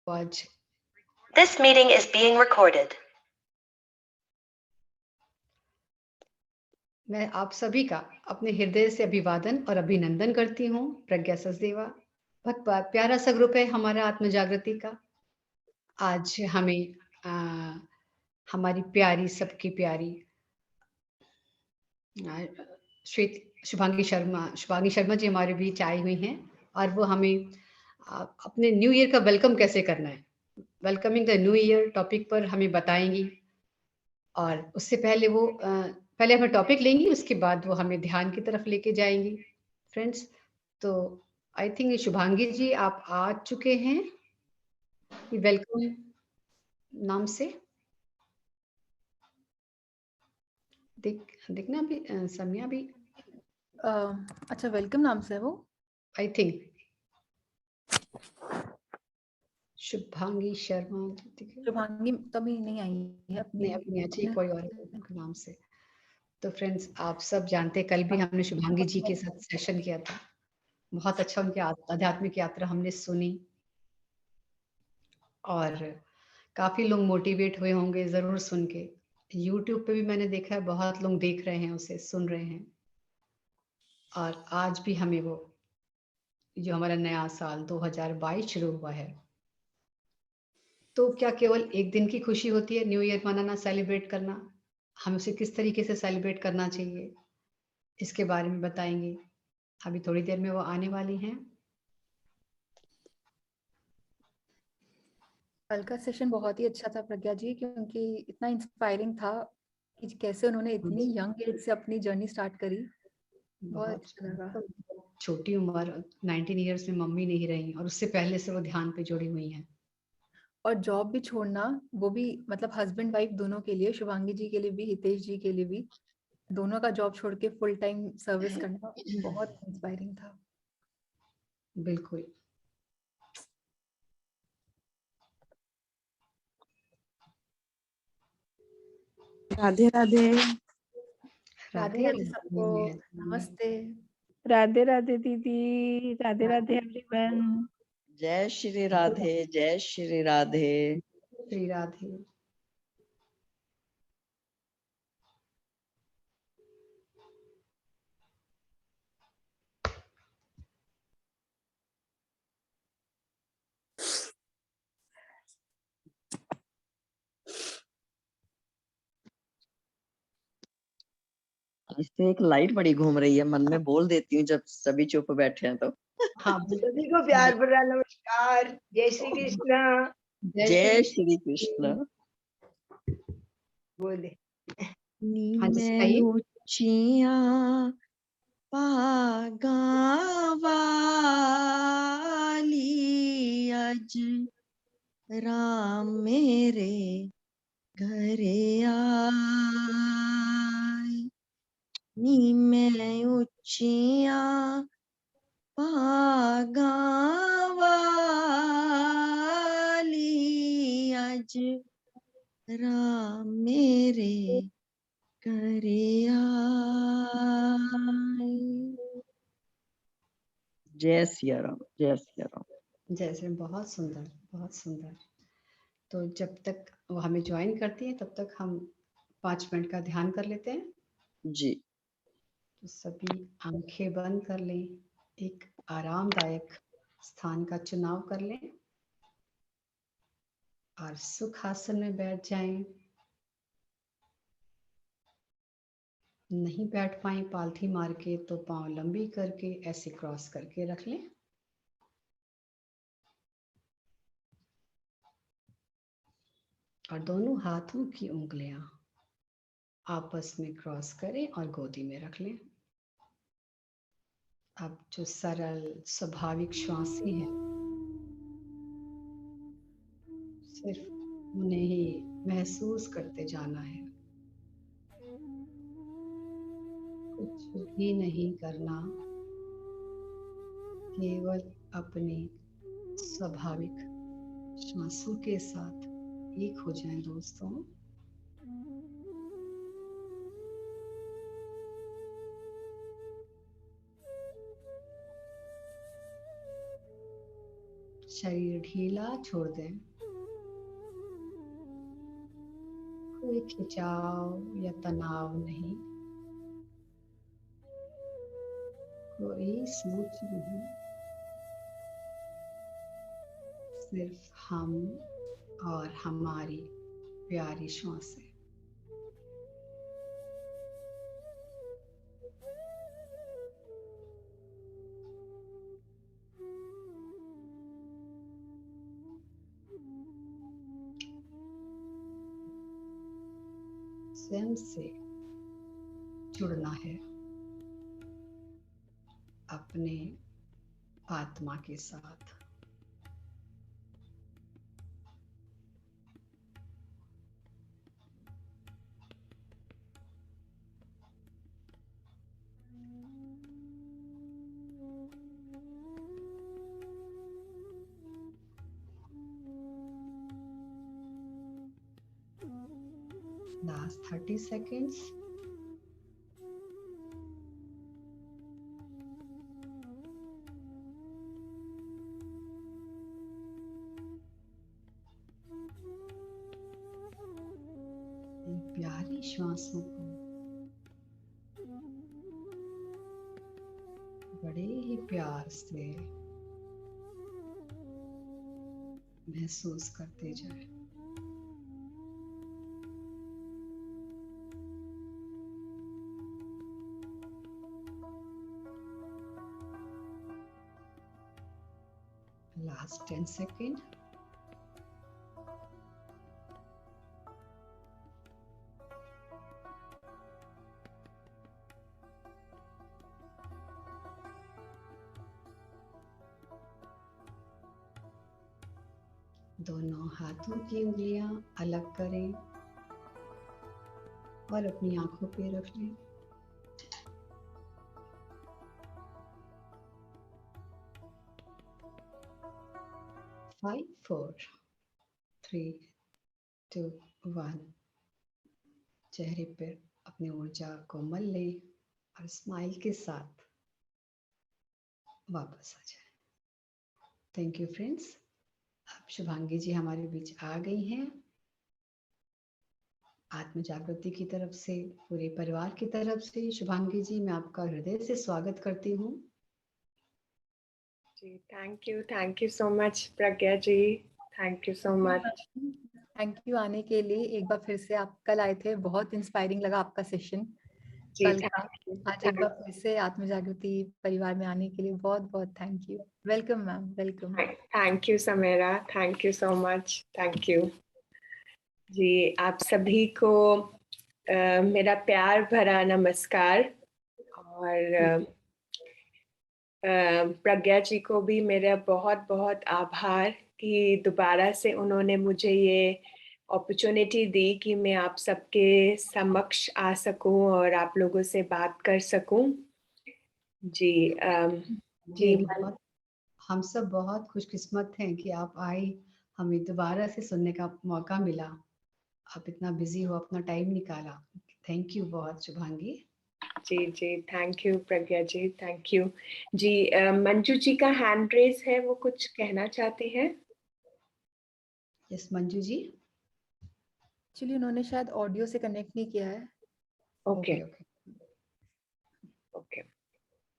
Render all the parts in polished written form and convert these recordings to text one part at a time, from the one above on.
आज This meeting is being recorded. मैं आप सभी का अपने हृदय से अभिवादन और अभिनंदन करती हूँ। प्रज्ञा सचदेवा बहुत प्यारा सा ग्रुप है हमारा आत्म जागृति का। आज हमें हमारी प्यारी सबकी प्यारी शुभांगी शर्मा जी हमारे बीच आई हुई हैं और वो हमें अपने न्यू ईयर का वेलकम कैसे करना है, welcoming the new year topic पर हमें बताएंगी। और उससे पहले वो पहले हमें टॉपिक लेंगी, उसके बाद वो हमें ध्यान की तरफ लेके जाएंगी फ्रेंड्स। तो आई थिंक शुभांगी जी आप आ चुके हैं वेलकम नाम से। देखना भी समिया भी अच्छा वेलकम नाम से है वो, आई थिंक शुभांगी शर्मा। शुभांगी तभी नहीं आई है नहीं अपनी अच्छी कोई और नाम से। तो फ्रेंड्स आप सब जानते कल भी हमने शुभांगी जी के साथ सेशन किया था, बहुत अच्छा उनकी आध्यात्मिक यात्रा हमने सुनी और काफी लोग मोटिवेट हुए होंगे जरूर सुन के। यूट्यूब पे भी मैंने देखा है बहुत लोग देख रहे हैं उसे, सुन रहे हैं। और आज भी हमें वो जो हमारा नया साल 2022 शुरू हुआ है, तो क्या केवल एक दिन की खुशी होती है न्यू ईयर मनाना, सेलिब्रेट करना? हम उसे किस तरीके से सेलिब्रेट करना चाहिए इसके बारे में बताएंगे। अभी थोड़ी देर में वो आने वाली हैं। कल का सेशन बहुत ही अच्छा था प्रज्ञा जी, क्योंकि इतना इंस्पायरिंग था कि कैसे उन्होंने इतनी यंग एज से अपनी जर्नी स्टार्ट करी। बहुत अच्छा लगा। छोटी उम्र 19 इयर्स में मम्मी नहीं रही और उससे पहले से वो ध्यान पे जुड़ी हुई हैं। और जॉब भी छोड़ना, वो भी मतलब हस्बैंड वाइफ दोनों के लिए, शुभांगी जी के लिए भी, हितेश जी के लिए भी, दोनों का जॉब छोड़ के फुल टाइम सर्विस करना बहुत इंस्पायरिंग था। बिल्कुल। राधे राधे। राधे राधे सबको, नमस्ते। राधे राधे दीदी, राधे राधे एवरीवन। जय श्री राधे, जय श्री राधे। श्री राधे। आज तो एक लाइट बड़ी घूम रही है, मन में बोल देती हूँ जब सभी चुप बैठे हैं तो। हाँ सभी को प्यार भरा नमस्कार। जय श्री कृष्णा। जय श्री कृष्ण। बोले मैं ऊंचिया पागा वाली अज राम मेरे घरे आए। नी मैं ऊंचिया पागा वाली अज राम मेरे घरे आए। जय सिया राम, जय सिया राम। जय श्री, बहुत सुंदर बहुत सुंदर। तो जब तक वो हमें ज्वाइन करती है तब तक हम 5 मिनट का ध्यान कर लेते हैं जी। तो सभी आंखें बंद कर लें, एक आरामदायक स्थान का चुनाव कर लें और सुखासन में बैठ जाएं। नहीं बैठ पाए पालथी मार के तो पांव लंबी करके ऐसे क्रॉस करके रख लें। और दोनों हाथों की उंगलियां आपस में क्रॉस करें और गोदी में रख लें। अब जो सरल स्वाभाविक श्वासें हैं, सिर्फ उन्हें ही महसूस करते जाना है, कुछ भी नहीं करना, केवल अपने स्वाभाविक श्वासों के साथ एक हो जाएं दोस्तों। शरीर ढीला छोड़ दें। कोई खिंचाव या तनाव नहीं, कोई सोच नहीं, सिर्फ हम और हमारी प्यारी श्वासें। स्वयं से जुड़ना है, अपने आत्मा के साथ। Last 30 seconds. इन प्यारी श्वासों को बड़े ही प्यार से महसूस करते जाएं। Last 10 seconds. दोनों हाथों की उंगलियां अलग करें और अपनी आंखों पे रख लें। 5, 4, 3, 2, 1। चेहरे पर अपनी ऊर्जा को मल लें और स्माइल के साथ वापस आ जाए। Thank you friends. अब शुभांगी जी हमारे बीच आ गई हैं। आत्म जागृति की तरफ से, पूरे परिवार की तरफ से शुभांगी जी, मैं आपका हृदय से स्वागत करती हूँ। जी, thank you so much Pragya ji, thank you so much. Thank you आने के लिए। एक बार फिर से आप कल आए थे, बहुत इंस्पायरिंग लगा आपका सेशन जी, कल का। Thank you. आज एक बार फिर से आत्म जागृति परिवार में आने के लिए बहुत बहुत thank you. Welcome ma'am, welcome. Thank you Samera, thank you so much, thank you ji. आप सभी को मेरा प्यार भरा नमस्कार, और प्रज्ञा जी को भी मेरा बहुत बहुत आभार कि दोबारा से उन्होंने मुझे ये अपॉर्चुनिटी दी कि मैं आप सबके समक्ष आ सकूं और आप लोगों से बात कर सकूं। जी जी बहुत, हम सब बहुत खुशकिस्मत हैं कि आप आई, हमें दोबारा से सुनने का मौका मिला। आप इतना बिजी हो, अपना टाइम निकाला। थैंक यू बहुत शुभांगी जी। जी, thank you Pragya ji, thank you ji. Manju ji का हैंड रेज है, वो कुछ कहना चाहते हैं। यस मंजू जी। एक्चुअली उन्होंने शायद ऑडियो से कनेक्ट नहीं किया है। Okay okay okay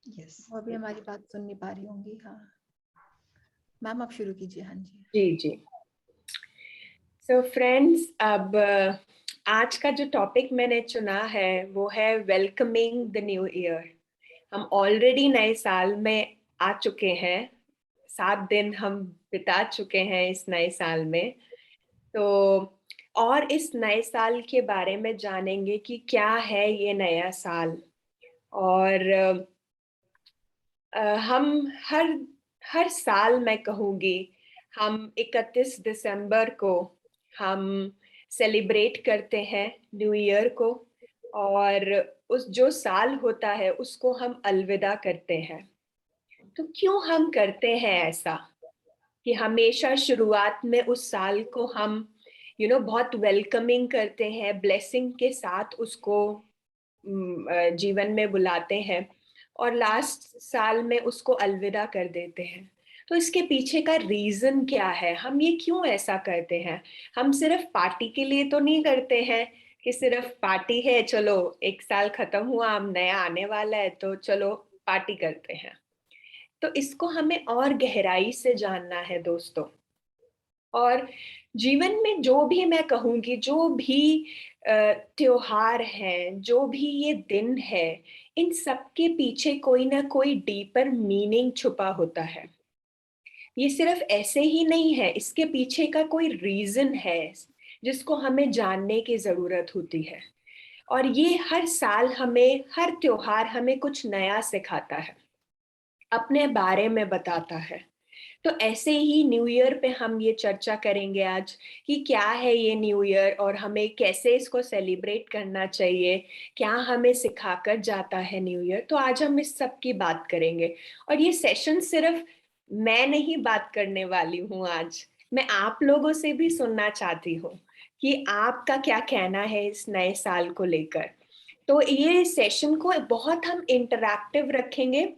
yes. वो अभी हमारी बात सुन नहीं पा रही होंगी। हाँ मैम, आप शुरू कीजिए। हाँ जी जी जी। सो फ्रेंड्स, अब आज का जो टॉपिक मैंने चुना है वो है वेलकमिंग द न्यू ईयर। हम ऑलरेडी नए साल में आ चुके हैं, 7 दिन हम बिता चुके हैं इस नए साल में। तो और इस नए साल के बारे में जानेंगे कि क्या है ये नया साल। और हम हर साल मैं कहूँगी, हम 31 दिसंबर को हम सेलिब्रेट करते हैं न्यू ईयर को, और उस जो साल होता है उसको हम अलविदा करते हैं। तो क्यों हम करते हैं ऐसा कि हमेशा शुरुआत में उस साल को हम बहुत वेलकमिंग करते हैं, ब्लेसिंग के साथ उसको जीवन में बुलाते हैं, और लास्ट साल में उसको अलविदा कर देते हैं। तो इसके पीछे का रीजन क्या है, हम ये क्यों ऐसा करते हैं? हम सिर्फ पार्टी के लिए तो नहीं करते हैं कि सिर्फ पार्टी है, चलो एक साल खत्म हुआ, अब नया आने वाला है तो चलो पार्टी करते हैं। तो इसको हमें और गहराई से जानना है दोस्तों। और जीवन में जो भी मैं कहूंगी, जो भी त्योहार हैं, जो भी ये दिन है, इन सब के पीछे कोई ना कोई डीपर मीनिंग छुपा होता है। ये सिर्फ ऐसे ही नहीं है, इसके पीछे का कोई रीजन है जिसको हमें जानने की जरूरत होती है। और ये हर साल हमें, हर त्योहार हमें कुछ नया सिखाता है, अपने बारे में बताता है। तो ऐसे ही न्यू ईयर पे हम ये चर्चा करेंगे आज कि क्या है ये न्यू ईयर और हमें कैसे इसको सेलिब्रेट करना चाहिए, क्या हमें सिखाकर जाता है न्यू ईयर। तो आज हम इस सब की बात करेंगे। और ये सेशन सिर्फ मैं नहीं बात करने वाली हूँ, आज मैं आप लोगों से भी सुनना चाहती हूँ कि आपका क्या कहना है इस नए साल को लेकर। तो ये सेशन को बहुत हम इंटरैक्टिव रखेंगे,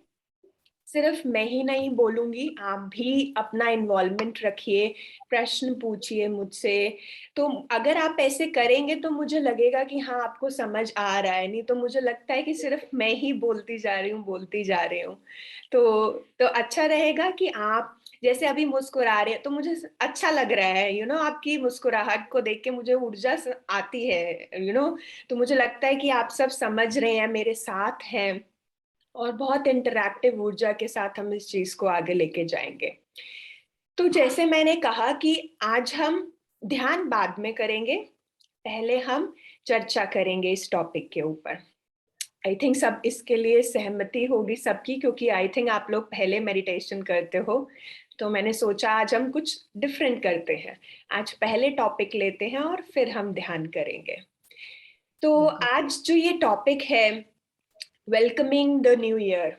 सिर्फ मैं ही नहीं बोलूंगी, आप भी अपना इन्वॉल्वमेंट रखिए, प्रश्न पूछिए मुझसे। तो अगर आप ऐसे करेंगे तो मुझे लगेगा कि हाँ आपको समझ आ रहा है, नहीं तो मुझे लगता है कि सिर्फ मैं ही बोलती जा रही हूँ। तो अच्छा रहेगा कि आप जैसे अभी मुस्कुरा रहे हैं तो मुझे अच्छा लग रहा है, आपकी मुस्कुराहट को देख के मुझे ऊर्जा आती है, तो मुझे लगता है कि आप सब समझ रहे हैं, मेरे साथ हैं, और बहुत इंटरैक्टिव ऊर्जा के साथ हम इस चीज को आगे लेके जाएंगे। तो जैसे मैंने कहा कि आज हम ध्यान बाद में करेंगे, पहले हम चर्चा करेंगे इस टॉपिक के ऊपर। आई थिंक सब इसके लिए सहमति होगी सबकी, क्योंकि आई थिंक आप लोग पहले मेडिटेशन करते हो, तो मैंने सोचा आज हम कुछ डिफरेंट करते हैं। आज पहले टॉपिक लेते हैं और फिर हम ध्यान करेंगे। तो आज जो ये टॉपिक है, वेलकमिंग द न्यू ईयर।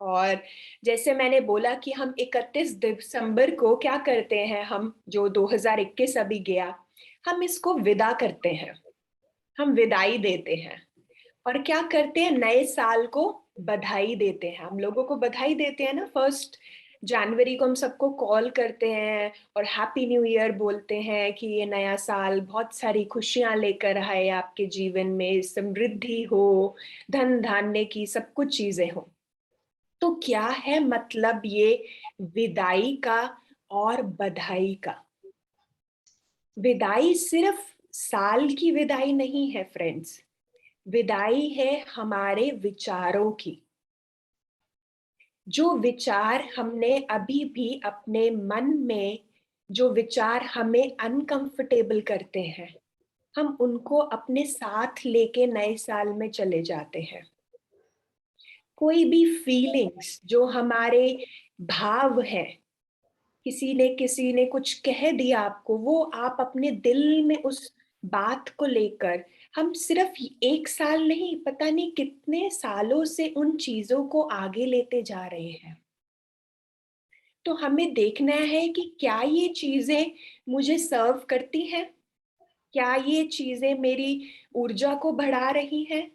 और जैसे मैंने बोला कि हम 31 दिसंबर को क्या करते हैं, हम जो 2021 अभी गया, हम इसको विदा करते हैं, हम विदाई देते हैं। और क्या करते हैं, नए साल को बधाई देते हैं। हम लोगों को बधाई देते हैं ना, 1 जनवरी को हम सबको कॉल करते हैं और हैप्पी न्यू ईयर बोलते हैं कि ये नया साल बहुत सारी खुशियां लेकर आए आपके जीवन में, समृद्धि हो, धन धान्य की सब कुछ चीजें हो। तो क्या है मतलब ये विदाई का और बधाई का? विदाई सिर्फ साल की विदाई नहीं है फ्रेंड्स, विदाई है हमारे विचारों की। जो विचार हमने अभी भी अपने मन में, जो विचार हमें अनकंफर्टेबल करते हैं, हम उनको अपने साथ लेके नए साल में चले जाते हैं। कोई भी फीलिंग्स, जो हमारे भाव हैं, किसी ने कुछ कह दिया आपको, वो आप अपने दिल में उस बात को लेकर, हम सिर्फ 1 साल नहीं, पता नहीं कितने सालों से उन चीजों को आगे लेते जा रहे हैं। तो हमें देखना है कि क्या ये चीजें मुझे सर्व करती हैं, क्या ये चीजें मेरी ऊर्जा को बढ़ा रही हैं,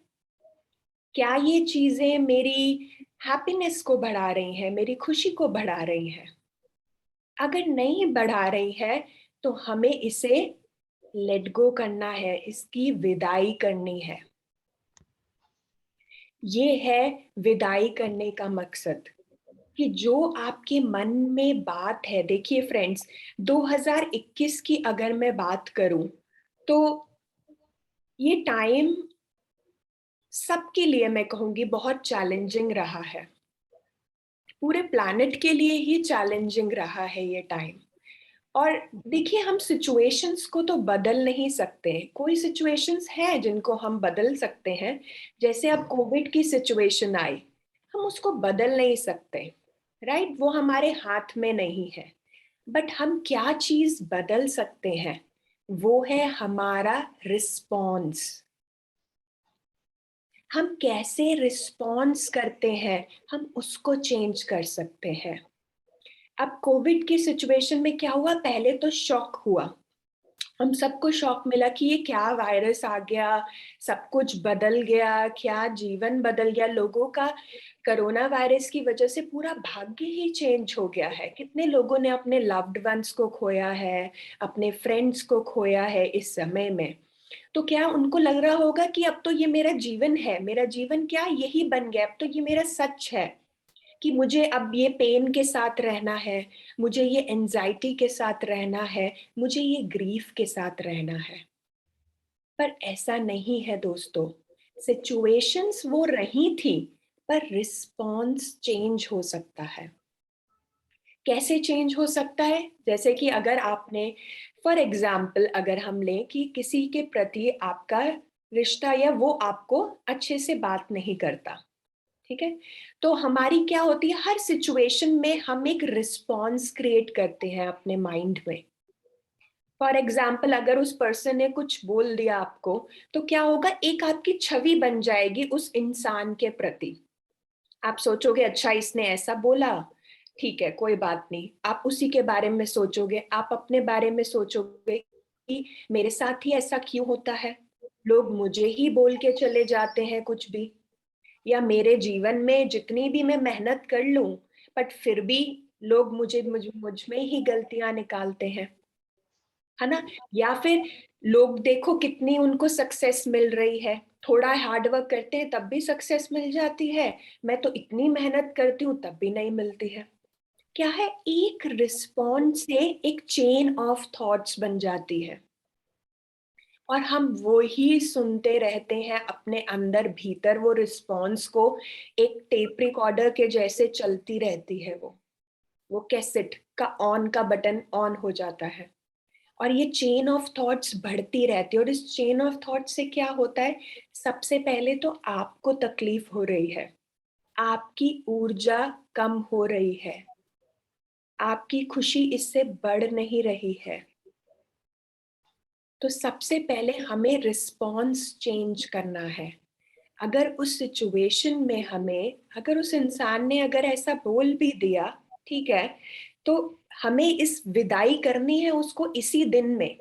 क्या ये चीजें मेरी हैप्पीनेस को बढ़ा रही हैं, मेरी खुशी को बढ़ा रही हैं। अगर नहीं बढ़ा रही है तो हमें इसे लेट गो करना है, इसकी विदाई करनी है। ये है विदाई करने का मकसद, कि जो आपके मन में बात है। देखिए फ्रेंड्स, 2021 की अगर मैं बात करूं तो ये टाइम सबके लिए मैं कहूंगी बहुत चैलेंजिंग रहा है, पूरे प्लैनेट के लिए ही चैलेंजिंग रहा है ये टाइम। और देखिए, हम सिचुएशंस को तो बदल नहीं सकते, कोई सिचुएशंस है जिनको हम बदल सकते हैं। जैसे अब कोविड की सिचुएशन आई, हम उसको बदल नहीं सकते, राइट, वो हमारे हाथ में नहीं है। बट हम क्या चीज बदल सकते हैं, वो है हमारा रिस्पॉन्स। हम कैसे रिस्पॉन्स करते हैं, हम उसको चेंज कर सकते हैं। अब कोविड की सिचुएशन में क्या हुआ, पहले तो शॉक हुआ, हम सबको शॉक मिला कि ये क्या वायरस आ गया, सब कुछ बदल गया, क्या जीवन बदल गया लोगों का। कोरोना वायरस की वजह से पूरा भाग्य ही चेंज हो गया है। कितने लोगों ने अपने लव्ड वंस को खोया है, अपने फ्रेंड्स को खोया है इस समय में। तो क्या उनको लग रहा होगा कि अब तो ये मेरा जीवन है, मेरा जीवन क्या यही बन गया, अब तो ये मेरा सच है कि मुझे अब ये पेन के साथ रहना है, मुझे ये एंजाइटी के साथ रहना है, मुझे ये ग्रीफ के साथ रहना है। पर ऐसा नहीं है दोस्तों। सिचुएशंस वो रही थी, पर रिस्पॉन्स चेंज हो सकता है। कैसे चेंज हो सकता है? जैसे कि अगर आपने, फॉर एग्जाम्पल अगर हम लें कि किसी के प्रति आपका रिश्ता या वो आपको अच्छे से बात नहीं करता, ठीक है, तो हमारी क्या होती है, हर सिचुएशन में हम एक रिस्पॉन्स क्रिएट करते हैं अपने माइंड में। फॉर एग्जाम्पल अगर उस पर्सन ने कुछ बोल दिया आपको, तो क्या होगा, एक आपकी छवि बन जाएगी उस इंसान के प्रति। आप सोचोगे अच्छा इसने ऐसा बोला, ठीक है कोई बात नहीं, आप उसी के बारे में सोचोगे। आप अपने बारे में सोचोगे कि मेरे साथ ही ऐसा क्यों होता है, लोग मुझे ही बोल के चले जाते हैं कुछ भी, या मेरे जीवन में जितनी भी मैं मेहनत कर लूं बट फिर भी लोग मुझ में ही गलतियां निकालते हैं, है ना। या फिर लोग देखो कितनी उनको सक्सेस मिल रही है, थोड़ा हार्ड वर्क करते हैं तब भी सक्सेस मिल जाती है, मैं तो इतनी मेहनत करती हूँ तब भी नहीं मिलती है। क्या है, एक रिस्पॉन्स से एक चेन ऑफ थॉट्स बन जाती है और हम वो ही सुनते रहते हैं अपने अंदर भीतर। वो रिस्पॉन्स को एक टेप रिकॉर्डर के जैसे चलती रहती है, वो कैसेट का ऑन का बटन ऑन हो जाता है और ये चेन ऑफ थॉट्स बढ़ती रहती है। और इस चेन ऑफ थॉट्स से क्या होता है, सबसे पहले तो आपको तकलीफ हो रही है, आपकी ऊर्जा कम हो रही है, आपकी खुशी इससे बढ़ नहीं रही है। तो सबसे पहले हमें रिस्पॉन्स चेंज करना है। अगर उस सिचुएशन में हमें, अगर उस इंसान ने अगर ऐसा बोल भी दिया, ठीक है, तो हमें इस विदाई करनी है उसको इसी दिन में।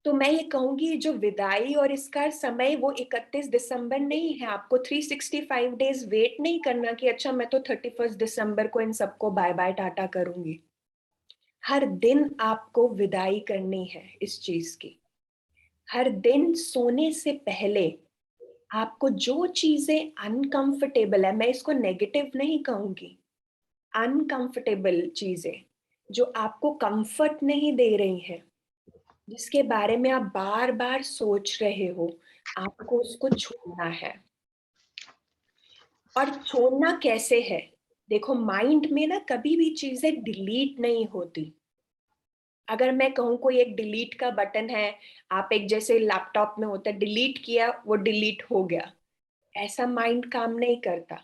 तो मैं ये कहूंगी जो विदाई और इसका समय वो 31 दिसंबर नहीं है। आपको 365 डेज वेट नहीं करना कि अच्छा मैं तो 31 दिसंबर को इन सबको बाय बाय टाटा करूंगी। हर दिन आपको विदाई करनी है इस चीज की। हर दिन सोने से पहले आपको जो चीजें अनकंफर्टेबल है, मैं इसको नेगेटिव नहीं कहूंगी, अनकंफर्टेबल चीजें जो आपको कंफर्ट नहीं दे रही हैं, जिसके बारे में आप बार बार सोच रहे हो, आपको उसको छोड़ना है। और छोड़ना कैसे है, देखो माइंड में ना कभी भी चीजें डिलीट नहीं होती। अगर मैं कहूँ कोई एक डिलीट का बटन है, आप एक जैसे लैपटॉप में होता है डिलीट किया वो डिलीट हो गया, ऐसा माइंड काम नहीं करता।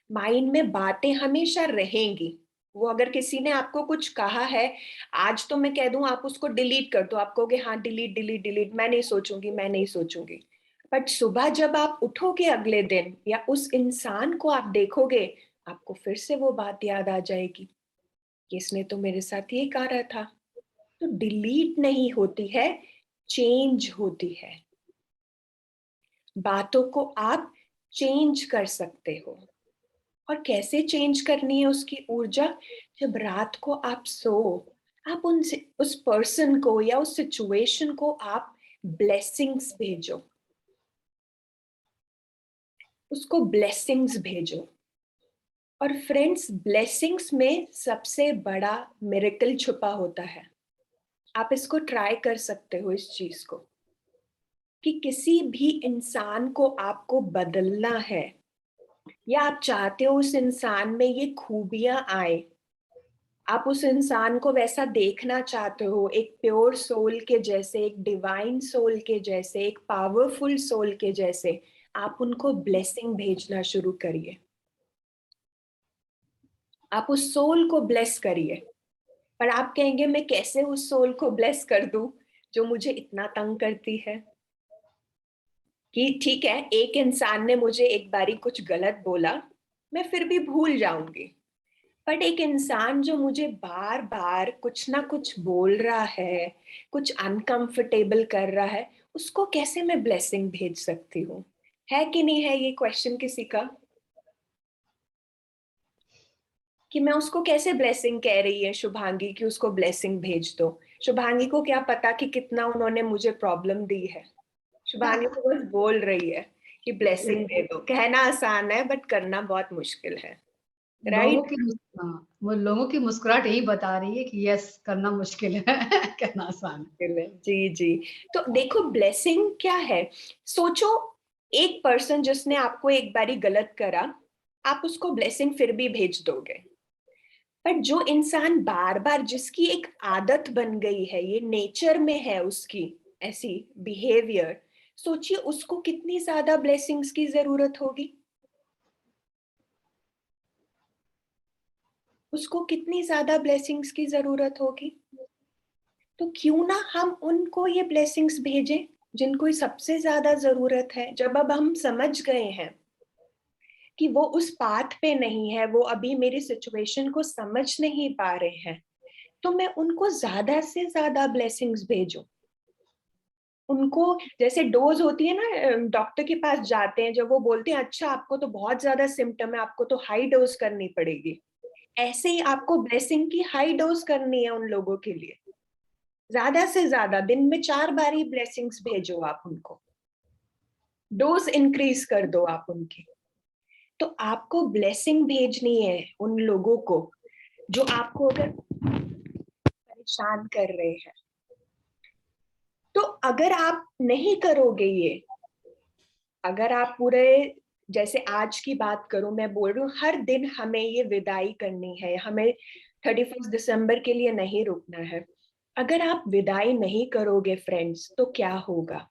माइंड में बातें हमेशा रहेंगी। वो अगर किसी ने आपको कुछ कहा है, आज तो मैं कह दूं आप उसको डिलीट कर दो, आप कहोगे हाँ डिलीट डिलीट डिलीट, मैं नहीं सोचूंगी मैं नहीं सोचूंगी। बट सुबह जब आप उठोगे अगले दिन या उस इंसान को आप देखोगे, आपको फिर से वो बात याद आ जाएगी कि इसने तो मेरे साथ ये कहा था। तो डिलीट नहीं होती है, चेंज होती है। बातों को आप चेंज कर सकते हो। और कैसे चेंज करनी है उसकी ऊर्जा, जब रात को आप सो, आप उस पर्सन को या उस सिचुएशन को आप ब्लेसिंग्स भेजो, उसको ब्लेसिंग्स भेजो। और फ्रेंड्स, ब्लेसिंग्स में सबसे बड़ा मिरेकल छुपा होता है। आप इसको ट्राई कर सकते हो इस चीज को, कि किसी भी इंसान को आपको बदलना है या आप चाहते हो उस इंसान में ये खूबियां आए, आप उस इंसान को वैसा देखना चाहते हो, एक प्योर सोल के जैसे, एक डिवाइन सोल के जैसे, एक पावरफुल सोल के जैसे, आप उनको ब्लेसिंग भेजना शुरू करिए। आप उस सोल को ब्लेस करिए। पर आप कहेंगे मैं कैसे उस सोल को ब्लेस कर दूं जो मुझे इतना तंग करती है। कि ठीक है, एक इंसान ने मुझे एक बारी कुछ गलत बोला, मैं फिर भी भूल जाऊंगी, बट एक इंसान जो मुझे बार बार कुछ ना कुछ बोल रहा है, कुछ अनकंफर्टेबल कर रहा है, उसको कैसे मैं ब्लेसिंग भेज सकती हूँ? है कि नहीं है ये क्वेश्चन किसी का, कि मैं उसको कैसे ब्लेसिंग कह रही है शुभांगी कि उसको ब्लेसिंग भेज दो? शुभांगी को क्या पता कि कितना उन्होंने मुझे प्रॉब्लम दी है। शुभांगी तो बस बोल रही है कि ब्लेसिंग दे दो। कहना आसान है बट करना बहुत मुश्किल है, लोगों राइट? की वो लोगों की मुस्कुराहट यही बता रही है कि यस, करना मुश्किल है करना आसान है। जी जी। तो देखो ब्लेसिंग क्या है, सोचो एक पर्सन जिसने आपको एक बारी गलत करा, आप उसको ब्लेसिंग फिर भी भेज दोगे। पर जो इंसान बार बार, जिसकी एक आदत बन गई है, ये नेचर में है उसकी ऐसी बिहेवियर, सोचिए उसको कितनी ज्यादा ब्लेसिंग्स की जरूरत होगी, उसको कितनी ज्यादा ब्लेसिंग्स की जरूरत होगी। तो क्यों ना हम उनको ये ब्लेसिंग्स भेजें जिनको सबसे ज्यादा जरूरत है। जब अब हम समझ गए हैं कि वो उस पाथ पे नहीं है, वो अभी मेरी सिचुएशन को समझ नहीं पा रहे हैं, तो मैं उनको ज्यादा से ज्यादा ब्लेसिंग्स भेजूं। उनको जैसे डोज होती है ना, डॉक्टर के पास जाते हैं जब वो बोलते हैं अच्छा आपको तो बहुत ज्यादा सिम्टम है, आपको तो हाई डोज करनी पड़ेगी, ऐसे ही आपको ब्लेसिंग की हाई डोज करनी है उन लोगों के लिए। ज्यादा से ज्यादा दिन में 4 बारी ब्लेसिंग्स भेजो आप उनको, डोज इंक्रीज कर दो आप उनकी। तो आपको ब्लेसिंग भेजनी है उन लोगों को जो आपको अगर परेशान कर रहे हैं। तो अगर आप नहीं करोगे ये, अगर आप पूरे, जैसे आज की बात करूं, मैं बोल रही हूँ हर दिन हमें ये विदाई करनी है, हमें 31 दिसंबर के लिए नहीं रुकना है। अगर आप विदाई नहीं करोगे फ्रेंड्स, तो क्या होगा?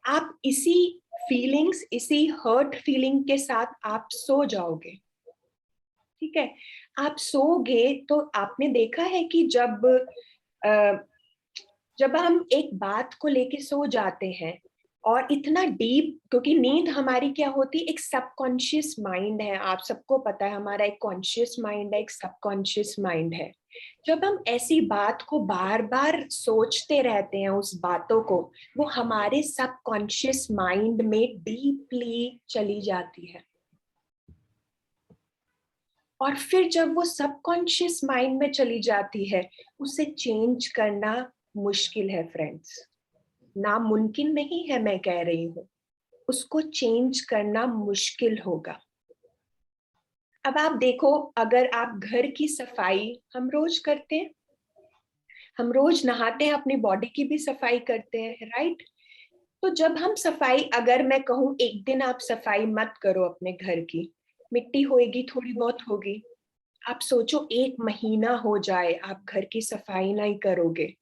आप इसी फीलिंग्स, इसी हर्ट फीलिंग के साथ आप सो जाओगे। ठीक है, आप सोगे तो आपने देखा है कि जब हम एक बात को लेके सो जाते हैं और इतना डीप, क्योंकि नींद हमारी क्या होती है, एक सबकॉन्शियस माइंड है, आप सबको पता है हमारा एक कॉन्शियस माइंड है, एक सबकॉन्शियस माइंड है। जब हम ऐसी बात को बार बार सोचते रहते हैं उस बातों को, वो हमारे सबकॉन्शियस माइंड में डीपली चली जाती है। और फिर जब वो सबकॉन्शियस माइंड में चली जाती है, उसे चेंज करना मुश्किल है फ्रेंड्स, नामुमकिन नहीं है, मैं कह रही हूँ उसको चेंज करना मुश्किल होगा। अब आप देखो, अगर आप घर की सफाई हम रोज करते हैं, हम रोज नहाते हैं, अपनी बॉडी की भी सफाई करते हैं, राइट? तो जब हम सफाई, अगर मैं कहूँ एक दिन आप सफाई मत करो अपने घर की, मिट्टी होएगी, थोड़ी बहुत होगी। आप सोचो 1 महीना हो जाए आप घर की सफाई नहीं करोगे,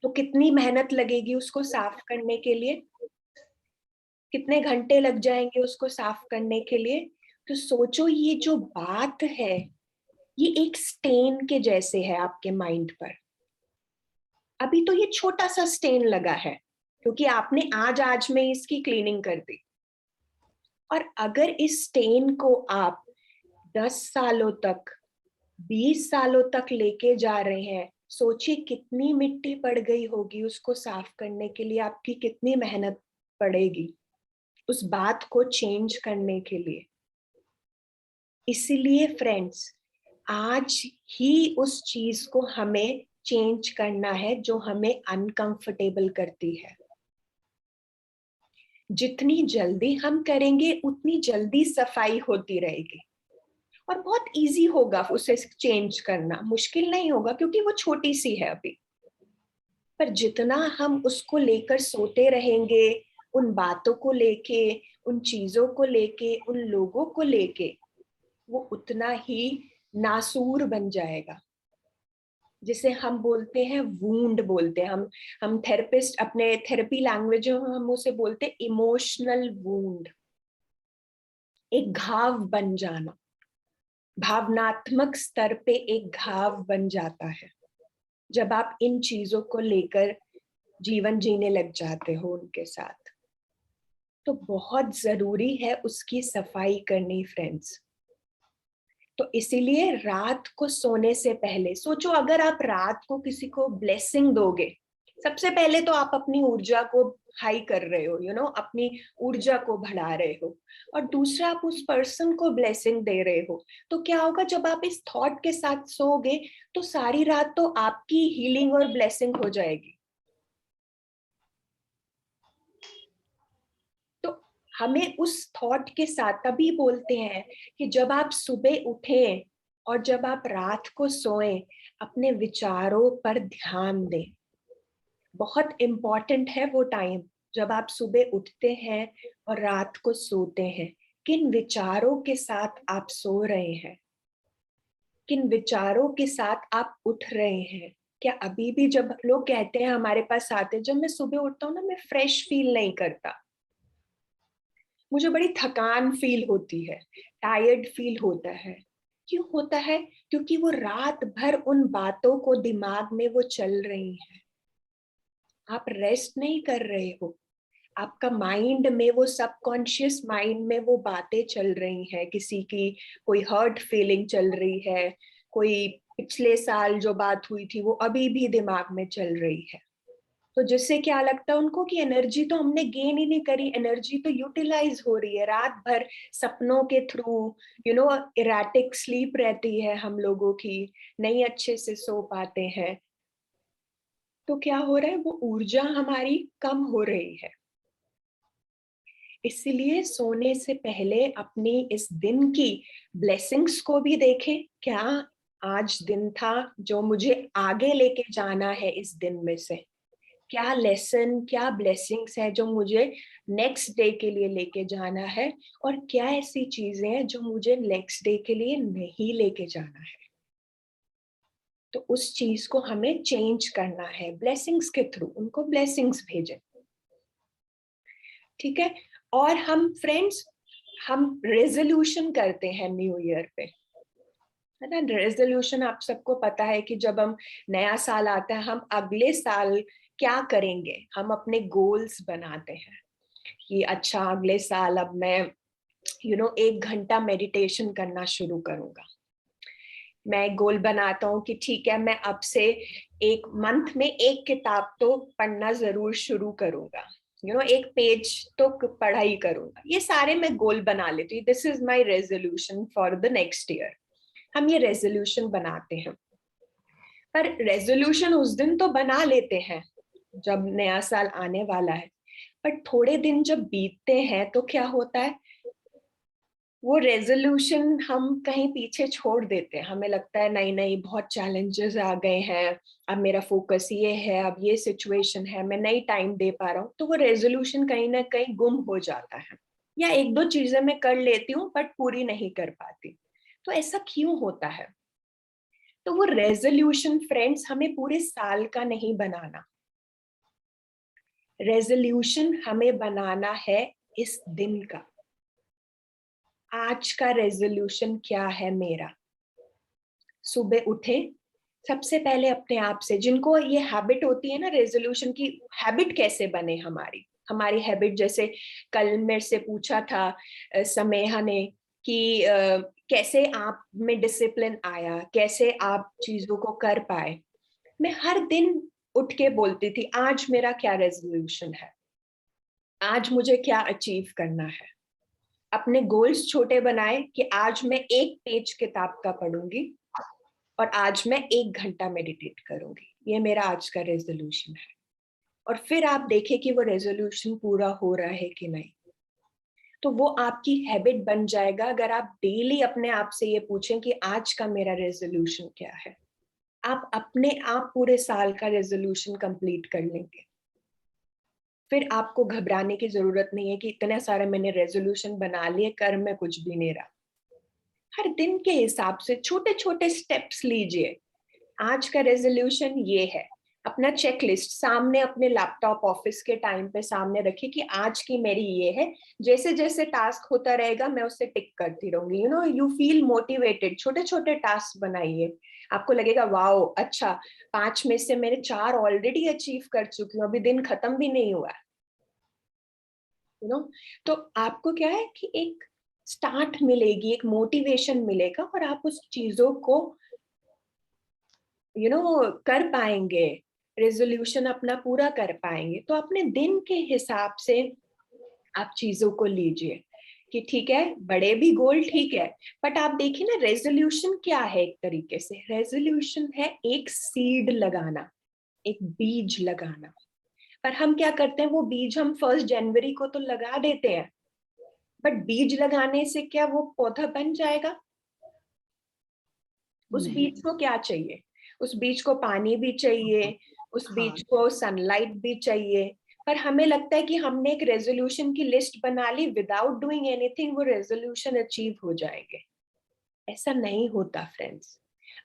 तो कितनी मेहनत लगेगी उसको साफ करने के लिए, कितने घंटे लग जाएंगे उसको साफ करने के लिए। तो सोचो ये जो बात है, ये एक स्टेन के जैसे है आपके माइंड पर। अभी तो ये छोटा सा स्टेन लगा है क्योंकि आपने आज आज में इसकी क्लीनिंग कर दी, और अगर इस स्टेन को आप 10 सालों तक, 20 सालों तक लेके जा रहे हैं, सोचिए कितनी मिट्टी पड़ गई होगी उसको साफ करने के लिए, आपकी कितनी मेहनत पड़ेगी उस बात को चेंज करने के लिए। इसलिए फ्रेंड्स, आज ही उस चीज को हमें चेंज करना है जो हमें अनकंफर्टेबल करती है। जितनी जल्दी हम करेंगे उतनी जल्दी सफाई होती रहेगी, और बहुत इजी होगा उसे चेंज करना, मुश्किल नहीं होगा क्योंकि वो छोटी सी है अभी। पर जितना हम उसको लेकर सोते रहेंगे, उन बातों को लेके, उन चीजों को लेके, उन लोगों को लेके, वो उतना ही नासूर बन जाएगा, जिसे हम बोलते हैं वूंड बोलते हैं हम थेरेपिस्ट अपने थेरेपी लैंग्वेज में हम उसे बोलते हैं इमोशनल वूंड। एक घाव बन जाना, भावनात्मक स्तर पे एक घाव बन जाता है जब आप इन चीजों को लेकर जीवन जीने लग जाते हो उनके साथ। तो बहुत जरूरी है उसकी सफाई करनी फ्रेंड्स। तो इसीलिए रात को सोने से पहले सोचो, अगर आप रात को किसी को ब्लेसिंग दोगे, सबसे पहले तो आप अपनी ऊर्जा को हाई कर रहे हो, अपनी ऊर्जा को बढ़ा रहे हो, और दूसरा आप उस पर्सन को ब्लेसिंग दे रहे हो। तो क्या होगा, जब आप इस थॉट के साथ सोओगे तो सारी रात तो आपकी हीलिंग और ब्लेसिंग हो जाएगी। तो हमें उस थॉट के साथ तभी बोलते हैं कि जब आप सुबह उठें और जब आप रात को सोएं, अपने विचारों पर ध्यान दें। बहुत इंपॉर्टेंट है वो टाइम जब आप सुबह उठते हैं और रात को सोते हैं। किन विचारों के साथ आप सो रहे हैं, किन विचारों के साथ आप उठ रहे हैं। क्या अभी भी जब लोग कहते हैं हमारे पास आते, जब मैं सुबह उठता हूँ ना, मैं फ्रेश फील नहीं करता, मुझे बड़ी थकान फील होती है, टायर्ड फील होता है। क्यों होता है? क्योंकि वो रात भर उन बातों को दिमाग में वो चल रही है, आप रेस्ट नहीं कर रहे हो, आपका माइंड में वो सबकॉन्शियस माइंड में वो बातें चल रही हैं, किसी की कोई हर्ट फीलिंग चल रही है, कोई पिछले साल जो बात हुई थी वो अभी भी दिमाग में चल रही है। तो जिससे क्या लगता है उनको कि एनर्जी तो हमने गेन ही नहीं करी, एनर्जी तो यूटिलाइज हो रही है। रात भर सपनों के थ्रू इराटिक स्लीप रहती है हम लोगों की, नहीं अच्छे से सो पाते हैं। तो क्या हो रहा है, वो ऊर्जा हमारी कम हो रही है। इसलिए सोने से पहले अपनी इस दिन की ब्लेसिंग्स को भी देखें। क्या आज दिन था जो मुझे आगे लेके जाना है इस दिन में से, क्या लेसन, क्या ब्लेसिंग्स है जो मुझे नेक्स्ट डे के लिए लेके जाना है, और क्या ऐसी चीजें हैं जो मुझे नेक्स्ट डे के लिए नहीं लेके जाना है। तो उस चीज को हमें चेंज करना है ब्लेसिंग्स के थ्रू, उनको ब्लेसिंग्स भेजें। ठीक है। और हम फ्रेंड्स, हम रेजोल्यूशन करते हैं न्यू ईयर पे, है ना। रेजोल्यूशन आप सबको पता है कि जब हम नया साल आता है, हम अगले साल क्या करेंगे, हम अपने गोल्स बनाते हैं कि अच्छा अगले साल अब मैं 1 घंटा मेडिटेशन करना शुरू करूंगा। मैं गोल बनाता हूँ कि ठीक है, मैं अब से एक मंथ में 1 किताब तो पढ़ना जरूर शुरू करूंगा, 1 पेज तो पढ़ाई करूंगा। ये सारे मैं गोल बना लेती हूँ। This is my resolution for the next year. हम ये रेजोल्यूशन बनाते हैं, पर रेजोल्यूशन उस दिन तो बना लेते हैं जब नया साल आने वाला है, पर थोड़े दिन जब बीतते हैं तो क्या होता है, वो रेजोल्यूशन हम कहीं पीछे छोड़ देते हैं। हमें लगता है नहीं नहीं, बहुत चैलेंजेस आ गए हैं, अब मेरा फोकस ये है, अब ये सिचुएशन है, मैं नहीं टाइम दे पा रहा हूँ, तो वो रेजोल्यूशन कहीं ना कहीं गुम हो जाता है। या 1-2 चीजें मैं कर लेती हूँ बट पूरी नहीं कर पाती। तो ऐसा क्यों होता है? तो वो रेजोल्यूशन फ्रेंड्स हमें पूरे साल का नहीं बनाना, रेजोल्यूशन हमें बनाना है इस दिन का। आज का रेजोल्यूशन क्या है मेरा? सुबह उठे, सबसे पहले अपने आप से, जिनको ये हैबिट होती है ना रेजोल्यूशन की, हैबिट कैसे बने हमारी हमारी हैबिट, जैसे कल मेरे से पूछा था समेहा ने कि कैसे आप में डिसिप्लिन आया, कैसे आप चीजों को कर पाए। मैं हर दिन उठ के बोलती थी आज मेरा क्या रेजोल्यूशन है, आज मुझे क्या अचीव करना है। अपने गोल्स छोटे बनाए कि आज मैं 1 पेज किताब का पढ़ूंगी और आज मैं 1 घंटा मेडिटेट करूंगी। ये मेरा आज का रेजोल्यूशन है। और फिर आप देखें कि वो रेजोल्यूशन पूरा हो रहा है कि नहीं। तो वो आपकी हैबिट बन जाएगा अगर आप डेली अपने आप से ये पूछें कि आज का मेरा रेजोल्यूशन क्या है। आप अपने आप पूरे साल का रेजोल्यूशन कंप्लीट कर लेंगे। फिर आपको घबराने की जरूरत नहीं है कि इतने सारे मैंने रेजोल्यूशन बना लिए, कर में कुछ भी नहीं रहा। हर दिन के हिसाब से छोटे छोटे स्टेप्स लीजिए। आज का रेजोल्यूशन ये है, अपना चेकलिस्ट सामने अपने लैपटॉप ऑफिस के टाइम पे सामने रखिए कि आज की मेरी ये है। जैसे जैसे टास्क होता रहेगा मैं उससे टिक करती रहूंगी। You feel motivated. छोटे छोटे टास्क बनाइए, आपको लगेगा वाओ अच्छा 5 में से मेरे 4 ऑलरेडी अचीव कर चुकी हूँ, अभी दिन खत्म भी नहीं हुआ। तो आपको क्या है कि एक स्टार्ट मिलेगी, एक मोटिवेशन मिलेगा और आप उस चीजों को कर पाएंगे, रेजोल्यूशन अपना पूरा कर पाएंगे। तो अपने दिन के हिसाब से आप चीजों को लीजिए कि ठीक है, बड़े भी गोल ठीक है, बट आप देखिए ना रेजोल्यूशन क्या है। एक तरीके से रेजोल्यूशन है एक सीड लगाना, एक बीज लगाना। पर हम क्या करते हैं, वो बीज हम 1 जनवरी को तो लगा देते हैं, बट बीज लगाने से क्या वो पौधा बन जाएगा? उस नहीं। बीज को क्या चाहिए? उस बीज को पानी भी चाहिए, उस हाँ। बीज को सनलाइट भी चाहिए। पर हमें लगता है कि हमने एक रेजोल्यूशन की लिस्ट बना ली, विदाउट डूइंग एनीथिंग वो रेजोल्यूशन अचीव हो जाएंगे। ऐसा नहीं होता फ्रेंड्स।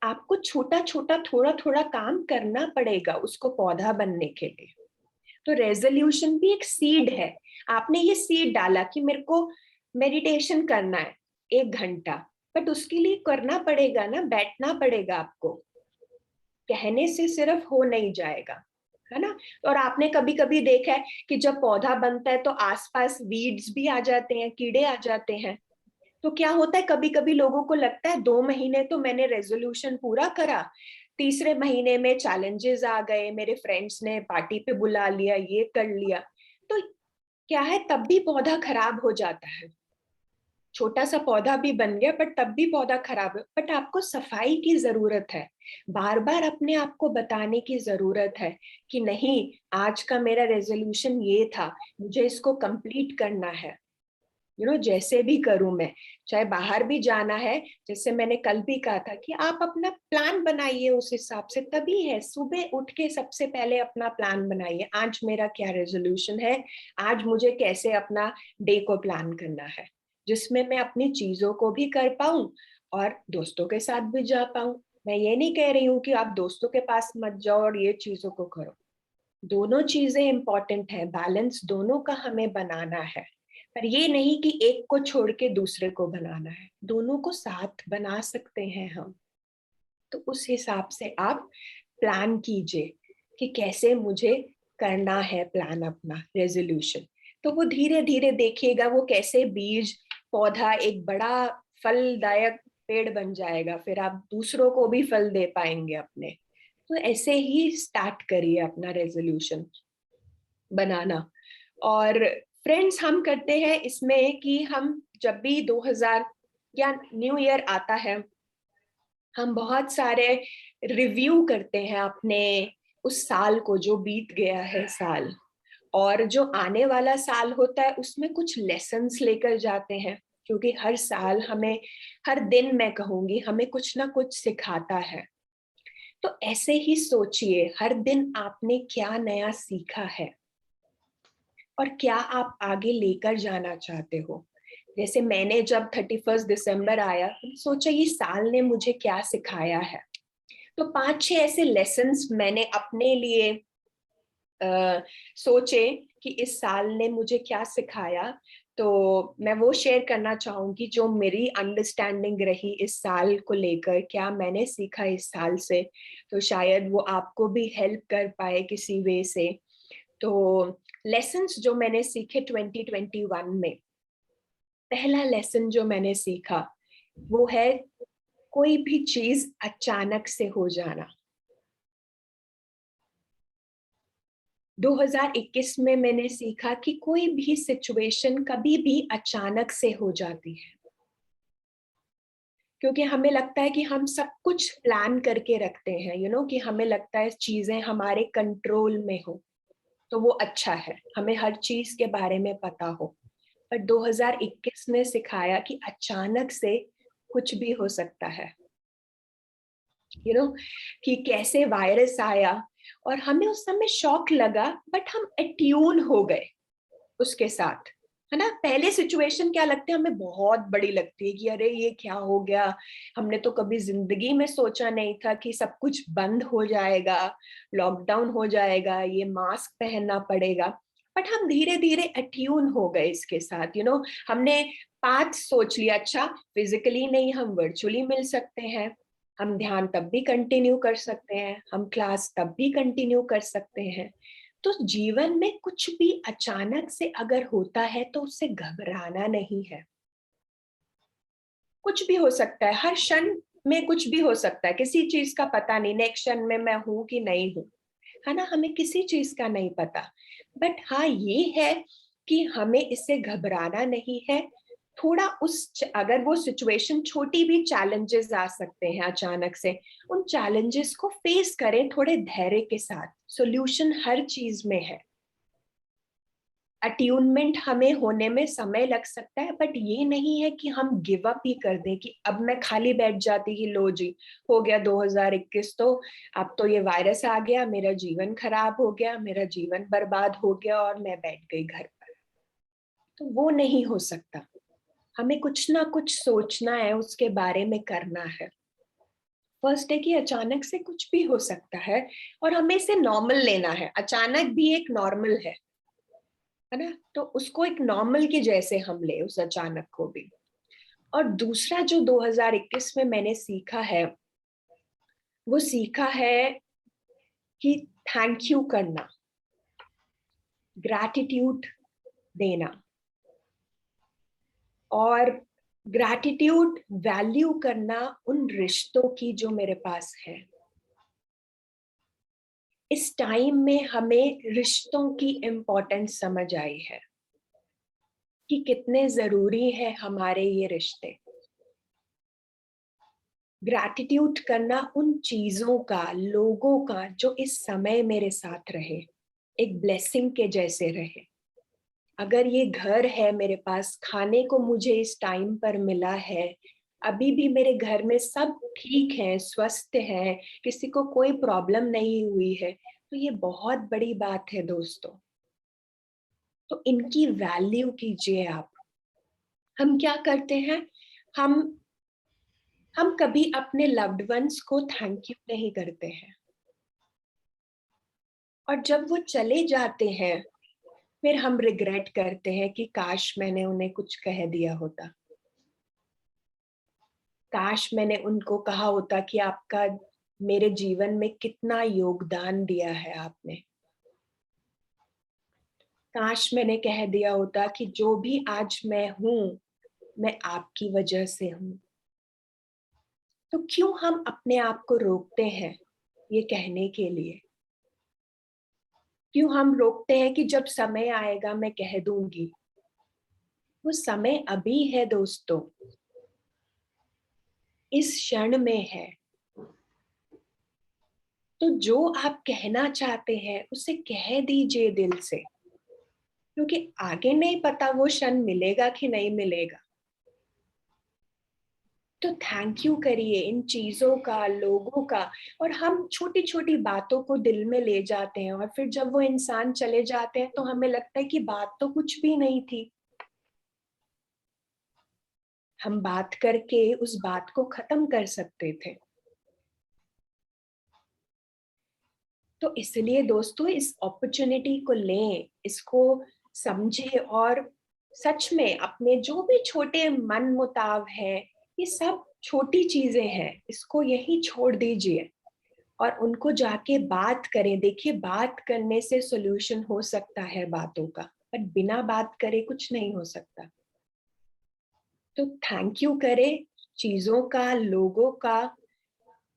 आपको छोटा छोटा थोड़ा थोड़ा काम करना पड़ेगा उसको पौधा बनने के लिए। तो रेजोल्यूशन भी एक सीड है। आपने ये सीड डाला कि मेरे को मेडिटेशन करना है 1 घंटा, बट उसके लिए करना पड़ेगा ना, बैठना पड़ेगा आपको। कहने से सिर्फ हो नहीं जाएगा, है ना। और आपने कभी कभी देखा है कि जब पौधा बनता है तो आसपास वीड्स भी आ जाते हैं, कीड़े आ जाते हैं। तो क्या होता है, कभी कभी लोगों को लगता है 2 महीने तो मैंने रेजोल्यूशन पूरा करा, तीसरे महीने में चैलेंजेस आ गए, मेरे फ्रेंड्स ने पार्टी पे बुला लिया, ये कर लिया। तो क्या है, तब भी पौधा खराब हो जाता है। छोटा सा पौधा भी बन गया बट तब भी पौधा खराब है। बट आपको सफाई की जरूरत है, बार बार अपने आप को बताने की जरूरत है कि नहीं, आज का मेरा रेजोल्यूशन ये था, मुझे इसको कंप्लीट करना है। जैसे भी करूं मैं, चाहे बाहर भी जाना है, जैसे मैंने कल भी कहा था कि आप अपना प्लान बनाइए उस हिसाब से। तभी है, सुबह उठ के सबसे पहले अपना प्लान बनाइए, आज मेरा क्या रेजोल्यूशन है, आज मुझे कैसे अपना डे को प्लान करना है, जिसमें मैं अपनी चीजों को भी कर पाऊं और दोस्तों के साथ भी जा पाऊं। मैं ये नहीं कह रही हूँ कि आप दोस्तों के पास मत जाओ और ये चीजों को करो, दोनों चीजें इंपॉर्टेंट है, बैलेंस दोनों का हमें बनाना है। पर ये नहीं कि एक को छोड़ के दूसरे को बनाना है, दोनों को साथ बना सकते हैं हम। तो उस हिसाब से आप प्लान कीजिए कि कैसे मुझे करना है प्लान, अपना रेजोल्यूशन। तो वो धीरे धीरे देखिएगा वो कैसे बीज पौधा एक बड़ा फलदायक पेड़ बन जाएगा, फिर आप दूसरों को भी फल दे पाएंगे अपने। तो ऐसे ही स्टार्ट करिए अपना रेजोल्यूशन बनाना। और फ्रेंड्स, हम करते हैं इसमें कि हम जब भी 2000 या न्यू ईयर आता है, हम बहुत सारे रिव्यू करते हैं अपने उस साल को जो बीत गया है साल, और जो आने वाला साल होता है उसमें कुछ लेसन्स लेकर जाते हैं। क्योंकि हर साल हमें, हर दिन मैं कहूंगी, हमें कुछ ना कुछ सिखाता है। तो ऐसे ही सोचिए हर दिन आपने क्या नया सीखा है और क्या आप आगे लेकर जाना चाहते हो। जैसे मैंने जब 31 दिसंबर आया, सोचा ये साल ने मुझे क्या सिखाया है। तो 5-6 ऐसे लेसन्स मैंने अपने लिए सोचे कि इस साल ने मुझे क्या सिखाया। तो मैं वो शेयर करना चाहूंगी जो मेरी अंडरस्टैंडिंग रही इस साल को लेकर, क्या मैंने सीखा इस साल से। तो शायद वो आपको भी हेल्प कर पाए किसी वे से। तो लेसन्स जो मैंने सीखे 2021 में, पहला लेसन जो मैंने सीखा वो है कोई भी चीज अचानक से हो जाना। 2021 में मैंने सीखा कि कोई भी सिचुएशन कभी भी अचानक से हो जाती है, क्योंकि हमें लगता है कि हम सब कुछ प्लान करके रखते हैं, कि हमें लगता है चीजें हमारे कंट्रोल में हो तो वो अच्छा है, हमें हर चीज के बारे में पता हो। पर 2021 ने सिखाया कि अचानक से कुछ भी हो सकता है। कि कैसे वायरस आया और हमें उस समय शॉक लगा, बट हम अट्यून हो गए उसके साथ, है ना। पहले सिचुएशन क्या लगती है, हमें बहुत बड़ी लगती है कि अरे ये क्या हो गया, हमने तो कभी जिंदगी में सोचा नहीं था कि सब कुछ बंद हो जाएगा, लॉकडाउन हो जाएगा, ये मास्क पहनना पड़ेगा। बट हम धीरे धीरे अट्यून हो गए इसके साथ। हमने पाथ सोच लिया, अच्छा फिजिकली नहीं, हम वर्चुअली मिल सकते हैं, हम ध्यान तब भी कंटिन्यू कर सकते हैं, हम क्लास तब भी कंटिन्यू कर सकते हैं। तो जीवन में कुछ भी अचानक से अगर होता है तो उससे घबराना नहीं है। कुछ भी हो सकता है, हर क्षण में कुछ भी हो सकता है, किसी चीज का पता नहीं नेक्स्ट क्षण में मैं हूं कि नहीं हूं, है ना, हमें किसी चीज का नहीं पता। बट हाँ ये है कि हमें इससे घबराना नहीं है। थोड़ा अगर वो सिचुएशन छोटी भी चैलेंजेस आ सकते हैं अचानक से, उन चैलेंजेस को फेस करें थोड़े धैर्य के साथ। सॉल्यूशन हर चीज में है। अट्यूनमेंट हमें होने में समय लग सकता है, बट ये नहीं है कि हम गिव अप ही कर दें कि अब मैं खाली बैठ जाती कि लो जी हो गया 2021, तो अब तो ये वायरस आ गया, मेरा जीवन खराब हो गया, मेरा जीवन बर्बाद हो गया और मैं बैठ गई घर पर। तो वो नहीं हो सकता। हमें कुछ ना कुछ सोचना है, उसके बारे में करना है। फर्स्ट है कि अचानक से कुछ भी हो सकता है और हमें इसे नॉर्मल लेना है। अचानक भी एक नॉर्मल है ना, तो उसको एक नॉर्मल के जैसे हम ले उस अचानक को भी। और दूसरा जो 2021 में मैंने सीखा है, वो सीखा है कि थैंक यू करना, ग्रैटिट्यूड देना, और ग्रैटिट्यूड वैल्यू करना उन रिश्तों की जो मेरे पास है। इस टाइम में हमें रिश्तों की इम्पोर्टेंस समझ आई है कि कितने जरूरी है हमारे ये रिश्ते। ग्रैटिट्यूड करना उन चीजों का, लोगों का जो इस समय मेरे साथ रहे, एक ब्लेसिंग के जैसे रहे। अगर ये घर है मेरे पास, खाने को मुझे इस टाइम पर मिला है, अभी भी मेरे घर में सब ठीक है, स्वस्थ है, किसी को कोई प्रॉब्लम नहीं हुई है, तो ये बहुत बड़ी बात है दोस्तों। तो इनकी वैल्यू कीजिए आप। हम क्या करते हैं, हम कभी अपने लव्ड वंस को थैंक यू नहीं करते हैं, और जब वो चले जाते हैं फिर हम रिग्रेट करते हैं कि काश मैंने उन्हें कुछ कह दिया होता, काश मैंने उनको कहा होता कि आपका मेरे जीवन में कितना योगदान दिया है आपने, काश मैंने कह दिया होता कि जो भी आज मैं हूं मैं आपकी वजह से हूं। तो क्यों हम अपने आप को रोकते हैं ये कहने के लिए? क्यों हम रोकते हैं कि जब समय आएगा मैं कह दूंगी? वो समय अभी है दोस्तों, इस क्षण में है। तो जो आप कहना चाहते हैं उसे कह दीजिए दिल से, क्योंकि आगे नहीं पता वो क्षण मिलेगा कि नहीं मिलेगा। तो थैंक यू करिए इन चीजों का, लोगों का। और हम छोटी छोटी बातों को दिल में ले जाते हैं, और फिर जब वो इंसान चले जाते हैं तो हमें लगता है कि बात तो कुछ भी नहीं थी। हम बात करके उस बात को खत्म कर सकते थे। तो इसलिए दोस्तों इस अपॉर्चुनिटी को लें, इसको समझे, और सच में अपने जो भी छोटे मन मुताव है, ये सब छोटी चीजें हैं, इसको यही छोड़ दीजिए और उनको जाके बात करें। देखिए बात करने से सॉल्यूशन हो सकता है बातों का, पर बिना बात करे कुछ नहीं हो सकता। तो थैंक यू करें चीजों का, लोगों का,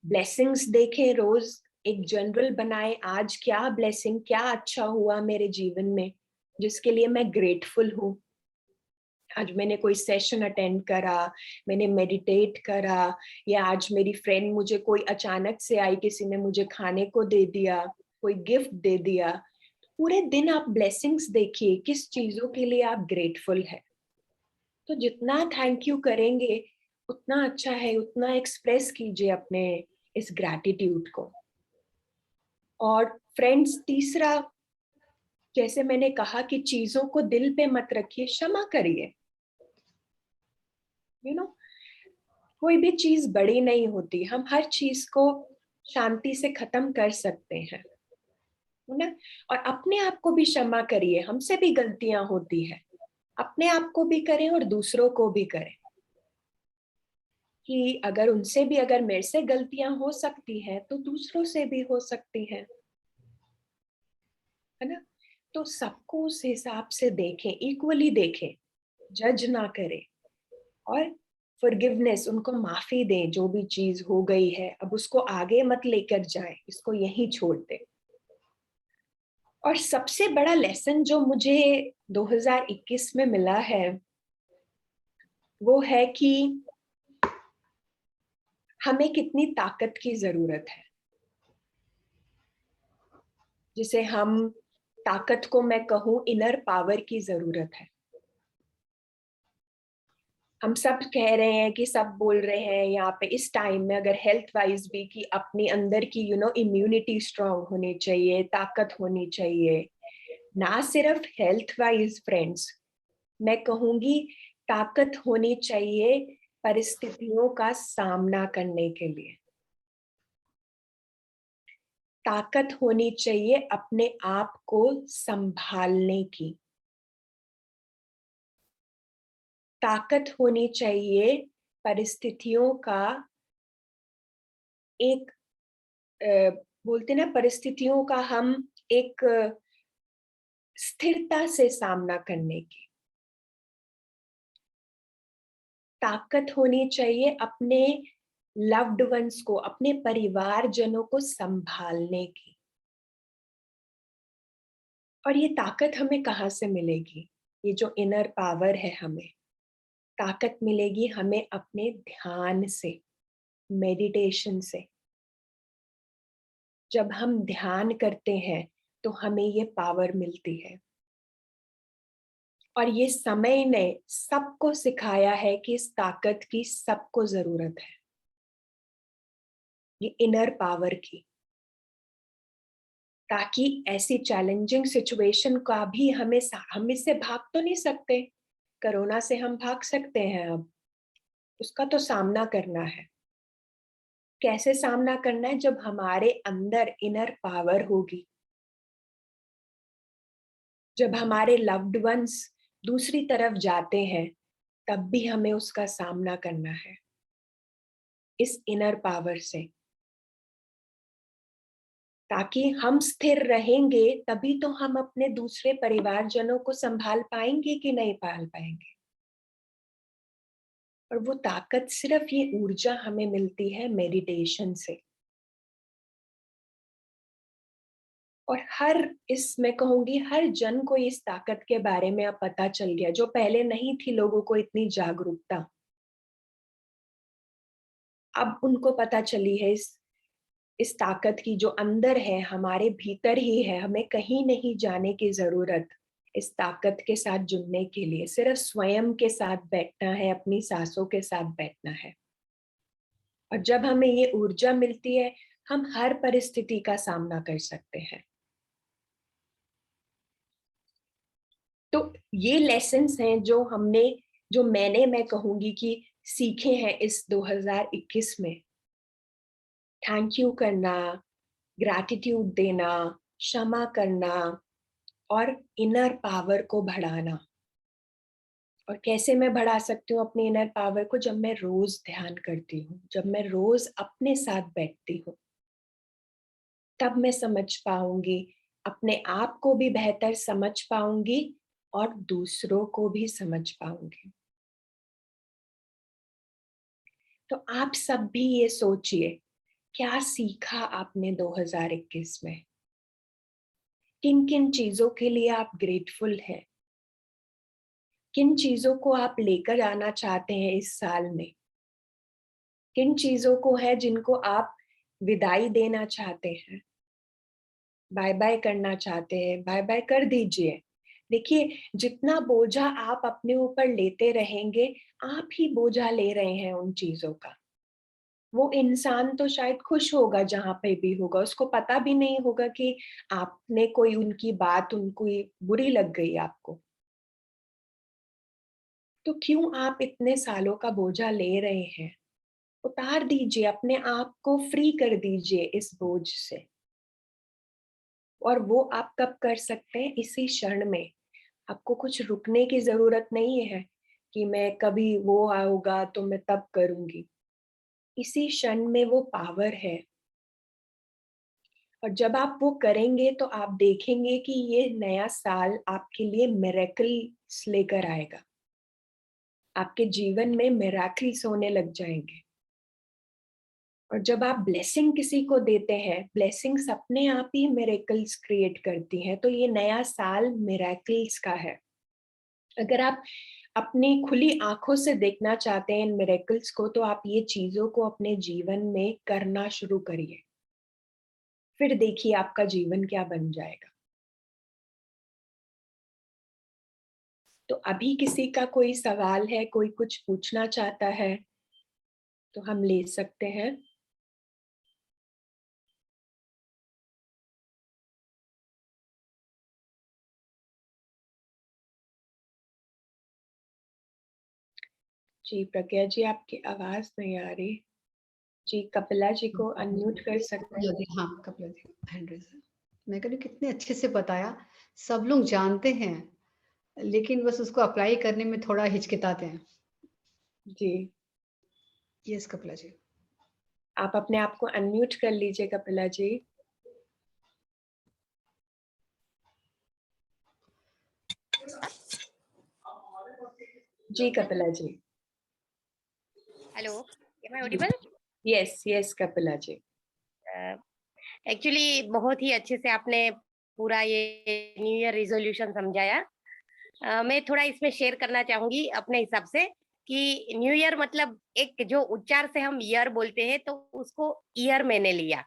ब्लेसिंग्स देखें, रोज एक जनरल बनाए, आज क्या ब्लेसिंग, क्या अच्छा हुआ मेरे जीवन में जिसके लिए मैं ग्रेटफुल हूँ। आज मैंने कोई सेशन अटेंड करा, मैंने मेडिटेट करा, या आज मेरी फ्रेंड मुझे कोई अचानक से आई, किसी ने मुझे खाने को दे दिया, कोई गिफ्ट दे दिया। पूरे दिन आप ब्लेसिंग्स देखिए, किस चीजों के लिए आप ग्रेटफुल है। तो जितना थैंक यू करेंगे उतना अच्छा है, उतना एक्सप्रेस कीजिए अपने इस ग्रैटिट्यूड को। और फ्रेंड्स तीसरा, जैसे मैंने कहा कि चीजों को दिल पे मत रखिए, क्षमा करिए। यू नो, कोई भी चीज बड़ी नहीं होती, हम हर चीज को शांति से खत्म कर सकते हैं, है ना। और अपने आप को भी क्षमा करिए, हमसे भी गलतियां होती है, अपने आप को भी करें और दूसरों को भी करें, कि अगर उनसे भी, अगर मेरे से गलतियां हो सकती हैं तो दूसरों से भी हो सकती हैं, है ना। तो सबको उस हिसाब से देखें, इक्वली देखें, जज ना करें, और फॉरगिवनेस, उनको माफी दें, जो भी चीज हो गई है अब उसको आगे मत लेकर जाएं, इसको यहीं छोड़ दें। और सबसे बड़ा लेसन जो मुझे 2021 में मिला है वो है कि हमें कितनी ताकत की जरूरत है। जिसे हम ताकत को मैं कहूँ इनर पावर की जरूरत है। हम सब कह रहे हैं कि सब बोल रहे हैं यहाँ पे इस टाइम में, अगर हेल्थ वाइज भी, कि अपनी अंदर की इम्यूनिटी स्ट्रांग होनी चाहिए, ताकत होनी चाहिए। ना सिर्फ हेल्थ वाइज फ्रेंड्स, मैं कहूंगी ताकत होनी चाहिए परिस्थितियों का सामना करने के लिए। ताकत होनी चाहिए अपने आप को संभालने की। ताकत होनी चाहिए परिस्थितियों का एक बोलते ना, परिस्थितियों का हम एक स्थिरता से सामना करने की। ताकत होनी चाहिए अपने लव्ड वंस को, अपने परिवारजनों को संभालने की। और ये ताकत हमें कहाँ से मिलेगी? ये जो इनर पावर है, हमें ताकत मिलेगी हमें अपने ध्यान से, मेडिटेशन से। जब हम ध्यान करते हैं तो हमें ये पावर मिलती है। और ये समय ने सबको सिखाया है कि इस ताकत की सबको जरूरत है, ये इनर पावर की। ताकि ऐसी चैलेंजिंग सिचुएशन का भी हम इससे भाग तो नहीं सकते। कोरोना से हम भाग सकते हैं, अब उसका तो सामना करना है। कैसे सामना करना है? जब हमारे अंदर इनर पावर होगी, जब हमारे लव्ड वंस दूसरी तरफ जाते हैं, तब भी हमें उसका सामना करना है इस इनर पावर से। ताकि हम स्थिर रहेंगे तभी तो हम अपने दूसरे परिवारजनों को संभाल पाएंगे कि नहीं पाल पाएंगे। और वो ताकत, सिर्फ ये ऊर्जा हमें मिलती है मेडिटेशन से। और मैं कहूंगी हर जन को इस ताकत के बारे में अब पता चल गया, जो पहले नहीं थी लोगों को इतनी जागरूकता, अब उनको पता चली है इस ताकत की जो अंदर है, हमारे भीतर ही है। हमें कहीं नहीं जाने की जरूरत इस ताकत के साथ जुड़ने के लिए। सिर्फ स्वयं के साथ बैठना है, अपनी सांसों के साथ बैठना है। और जब हमें ये ऊर्जा मिलती है, हम हर परिस्थिति का सामना कर सकते हैं। तो ये लेसन्स हैं जो मैं कहूंगी कि सीखे हैं इस 2021 में। थैंक यू करना, ग्रैटिट्यूड देना, क्षमा करना और इनर पावर को बढ़ाना। और कैसे मैं बढ़ा सकती हूँ अपनी इनर पावर को? जब मैं रोज ध्यान करती हूँ, जब मैं रोज अपने साथ बैठती हूँ, तब मैं समझ पाऊंगी, अपने आप को भी बेहतर समझ पाऊंगी और दूसरों को भी समझ पाऊंगी। तो आप सब भी ये सोचिए, क्या सीखा आपने 2021 में? किन किन चीजों के लिए आप ग्रेटफुल हैं? किन चीजों को आप लेकर आना चाहते हैं इस साल में? किन चीजों को है जिनको आप विदाई देना चाहते हैं, बाय बाय करना चाहते हैं? बाय बाय कर दीजिए। देखिए, जितना बोझा आप अपने ऊपर लेते रहेंगे, आप ही बोझा ले रहे हैं उन चीजों का। वो इंसान तो शायद खुश होगा जहां पे भी होगा, उसको पता भी नहीं होगा कि आपने कोई उनकी बात उनको बुरी लग गई आपको। तो क्यों आप इतने सालों का बोझा ले रहे हैं? उतार दीजिए, अपने आप को फ्री कर दीजिए इस बोझ से। और वो आप कब कर सकते हैं? इसी क्षण में। आपको कुछ रुकने की जरूरत नहीं है कि मैं कभी वो आऊंगा तो मैं तब करूंगी। इसी क्षण में वो पावर है। और जब वो करेंगे तो आप देखेंगे कि ये नया साल आपके लिए मिरेकल्स लेकर आएगा। आपके जीवन में मिरेकल्स होने लग जाएंगे। और जब आप ब्लेसिंग किसी को देते हैं, ब्लेसिंग्स अपने आप ही मिरेकल्स क्रिएट करती हैं। तो ये नया साल मिरेकल्स का है। अगर आप अपनी खुली आंखों से देखना चाहते हैं इन मिरेकल्स को, तो आप ये चीजों को अपने जीवन में करना शुरू करिए, फिर देखिए आपका जीवन क्या बन जाएगा। तो अभी किसी का कोई सवाल है, कोई कुछ पूछना चाहता है तो हम ले सकते हैं। जी प्रज्ञा जी, आपकी आवाज नहीं आ रही। जी कपिला जी को अनम्यूट कर सकते हैं। कपिला दी, हाँ कपिला दी हैंड रेज है। मैं कह रही हूँ कितने अच्छे से बताया, सब लोग जानते हैं लेकिन बस उसको अप्लाई करने में थोड़ा हिचकिचाते हैं। जी यस कपिला जी। आप अपने आप को अनम्यूट कर लीजिए कपिला जी। जी Kapila ji. Hello, am I audible? Yes yes Kapila ji. Actually बहुत ही अच्छे से आपने पूरा ये न्यू ईयर रिजोल्यूशन समझाया। मैं थोड़ा इसमें शेयर करना चाहूंगी अपने हिसाब से कि न्यू ईयर मतलब एक जो उच्चार से हम ईयर बोलते हैं, तो उसको ईयर मैंने लिया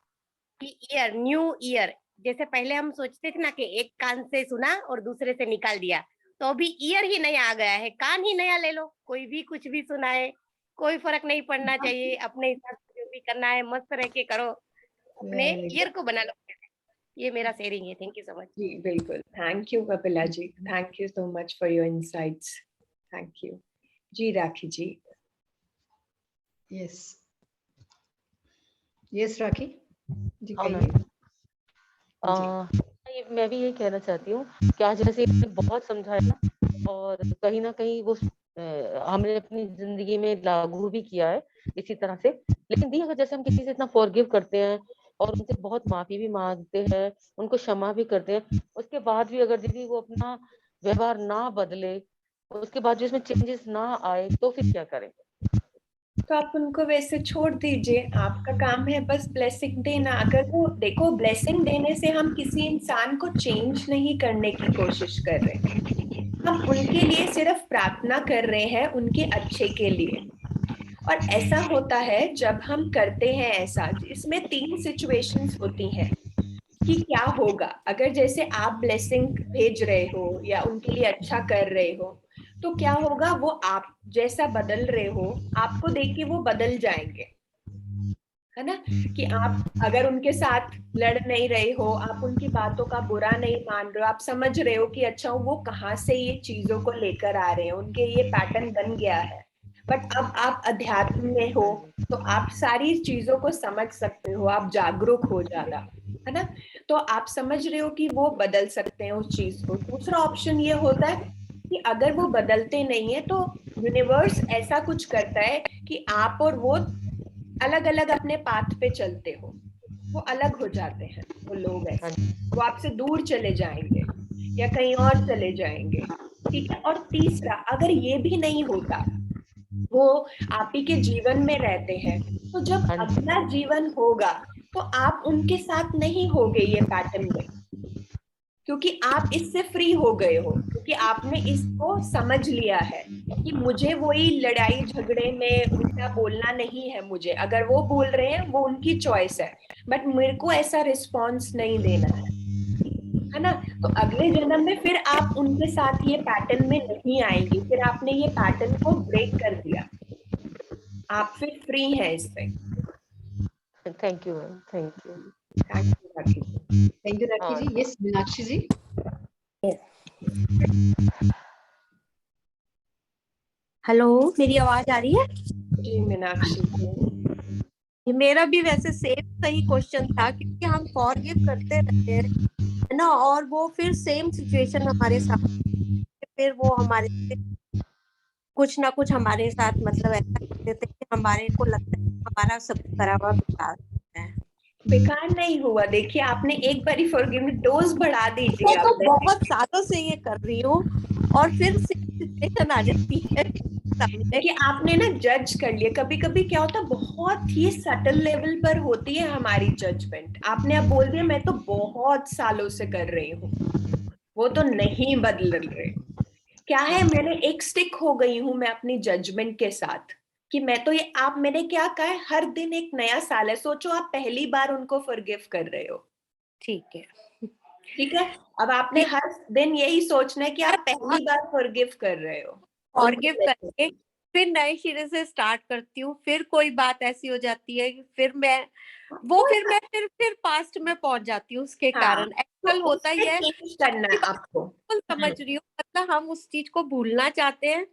कि ईयर, न्यू ईयर। जैसे पहले हम सोचते थे ना कि एक कान से सुना और दूसरे से निकाल दिया, तो अभी ईयर ही नया आ गया है, कान ही नया ले लो, कोई भी कुछ भी सुनाए, कोई फर्क नहीं पड़ना चाहिए। अपने हिसाब से जो भी करना है मस्त रह के करो, अपने ईयर को बना लो। ये मेरा शेयरिंग है। Thank you so much. जी बिल्कुल, thank you Kapila ji, thank you so much for your insights, thank you. जी राखी जी। यस यस राखी जी हाँ कहिए। मैं भी यही कहना चाहती हूँ कि आज जैसे आपने बहुत समझाया ना, और कहीं ना कहीं वो हमने अपनी जिंदगी में लागू भी किया है इसी तरह से। लेकिन दी, अगर जैसे हम किसी से इतना फॉरगिव करते हैं और उनसे बहुत माफी भी मांगते हैं, उनको क्षमा भी करते हैं, उसके बाद भी अगर दीदी वो अपना व्यवहार ना बदले, उसके बाद जो इसमें चेंजेस ना आए, तो फिर क्या करें? तो आप उनको वैसे छोड़ दीजिए, आपका काम है बस ब्लेसिंग देना। अगर वो देखो, ब्लेसिंग देने से हम किसी इंसान को चेंज नहीं करने की कोशिश कर रहे, हम उनके लिए सिर्फ प्रार्थना कर रहे हैं, उनके अच्छे के लिए। और ऐसा होता है जब हम करते हैं ऐसा, इसमें 3 सिचुएशंस होती हैं कि क्या होगा। अगर जैसे आप ब्लेसिंग भेज रहे हो या उनके लिए अच्छा कर रहे हो, तो क्या होगा, वो आप जैसा बदल रहे हो, आपको देख के वो बदल जाएंगे, है ना। कि आप अगर उनके साथ लड़ नहीं रहे हो, आप उनकी बातों का बुरा नहीं मान रहे हो, आप समझ रहे हो कि अच्छा वो कहाँ से ये चीजों को लेकर आ रहे हैं, उनके ये पैटर्न बन गया है। बट अब आप अध्यात्म में हो, तो आप सारी चीजों को समझ सकते हो, आप जागरूक हो ज्यादा, है ना। तो आप समझ रहे हो कि वो बदल सकते हैं उस चीज को। दूसरा ऑप्शन ये होता है कि अगर वो बदलते नहीं है, तो यूनिवर्स ऐसा कुछ करता है कि आप और वो अलग अलग अपने पाथ पे चलते हो, वो अलग हो जाते हैं वो लोग, ऐसे वो आपसे दूर चले जाएंगे या कहीं और चले जाएंगे, ठीक है। और तीसरा, अगर ये भी नहीं होता, वो आप ही के जीवन में रहते हैं, तो जब अगला जीवन होगा तो आप उनके साथ नहीं होगे ये पैटर्न में, क्योंकि आप इससे फ्री हो गए हो, क्योंकि आपने इसको समझ लिया है कि मुझे वही लड़ाई झगड़े में उल्टा बोलना नहीं है। मुझे अगर वो बोल रहे हैं वो उनकी चॉइस है, बट मेरे को ऐसा रिस्पॉन्स नहीं देना है ना। तो अगले जन्म में फिर आप उनके साथ ये पैटर्न में नहीं आएंगे, फिर आपने ये पैटर्न को ब्रेक कर दिया, आप फिर फ्री हैं इससे। Thank you ma'am, thank you. Thank you Rakhi ji. Yes Meenakshi ji. Hello, मेरी आवाज आ रही है? जी मीनाक्षी। मेरा भी वैसे सेम सही क्वेश्चन था, क्योंकि हम फॉरगिव करते रहते हैं, है ना, और वो फिर सेम सिचुएशन हमारे साथ, फिर वो हमारे कुछ ना कुछ हमारे साथ मतलब ऐसा कर देते हैं कि हमारे को लगता है हमारा सब करा हुआ बेकार है। बेकार नहीं हुआ। देखिए, आपने एक बारी फॉरगिवनेस डोज बढ़ा दीजिए। मैं तो बहुत सालों से ये कर रही हूँ और फिर सिचुएशन आ जाती है। कि आपने ना जज कर लिया। कभी कभी क्या होता है, बहुत ही सटल लेवल पर होती है हमारी जजमेंट। आपने अब बोल दिया मैं तो बहुत सालों से कर रही हूँ, वो तो नहीं बदल रहे। क्या है, मैंने एक स्टिक हो गई हूँ मैं अपनी जजमेंट के साथ कि मैं तो ये, आप मैंने क्या कहा है, हर दिन एक नया साल है। सोचो आप पहली बार उनको फॉरगिव कर रहे हो, ठीक है, ठीक है। अब आपने हर दिन यही सोचना है कि आप पहली बार फॉरगिव कर रहे हो। फॉरगिव करके फिर नए सिरे से स्टार्ट करती हूँ। फिर कोई बात ऐसी हो जाती है कि फिर मैं फिर पास्ट में पहुंच जाती हूँ उसके हाँ, कारण। एक्चुअल तो होता ही है, चेंज करना है आपको। बिल्कुल समझ रही हूँ। मतलब हम उस चीज को भूलना चाहते हैं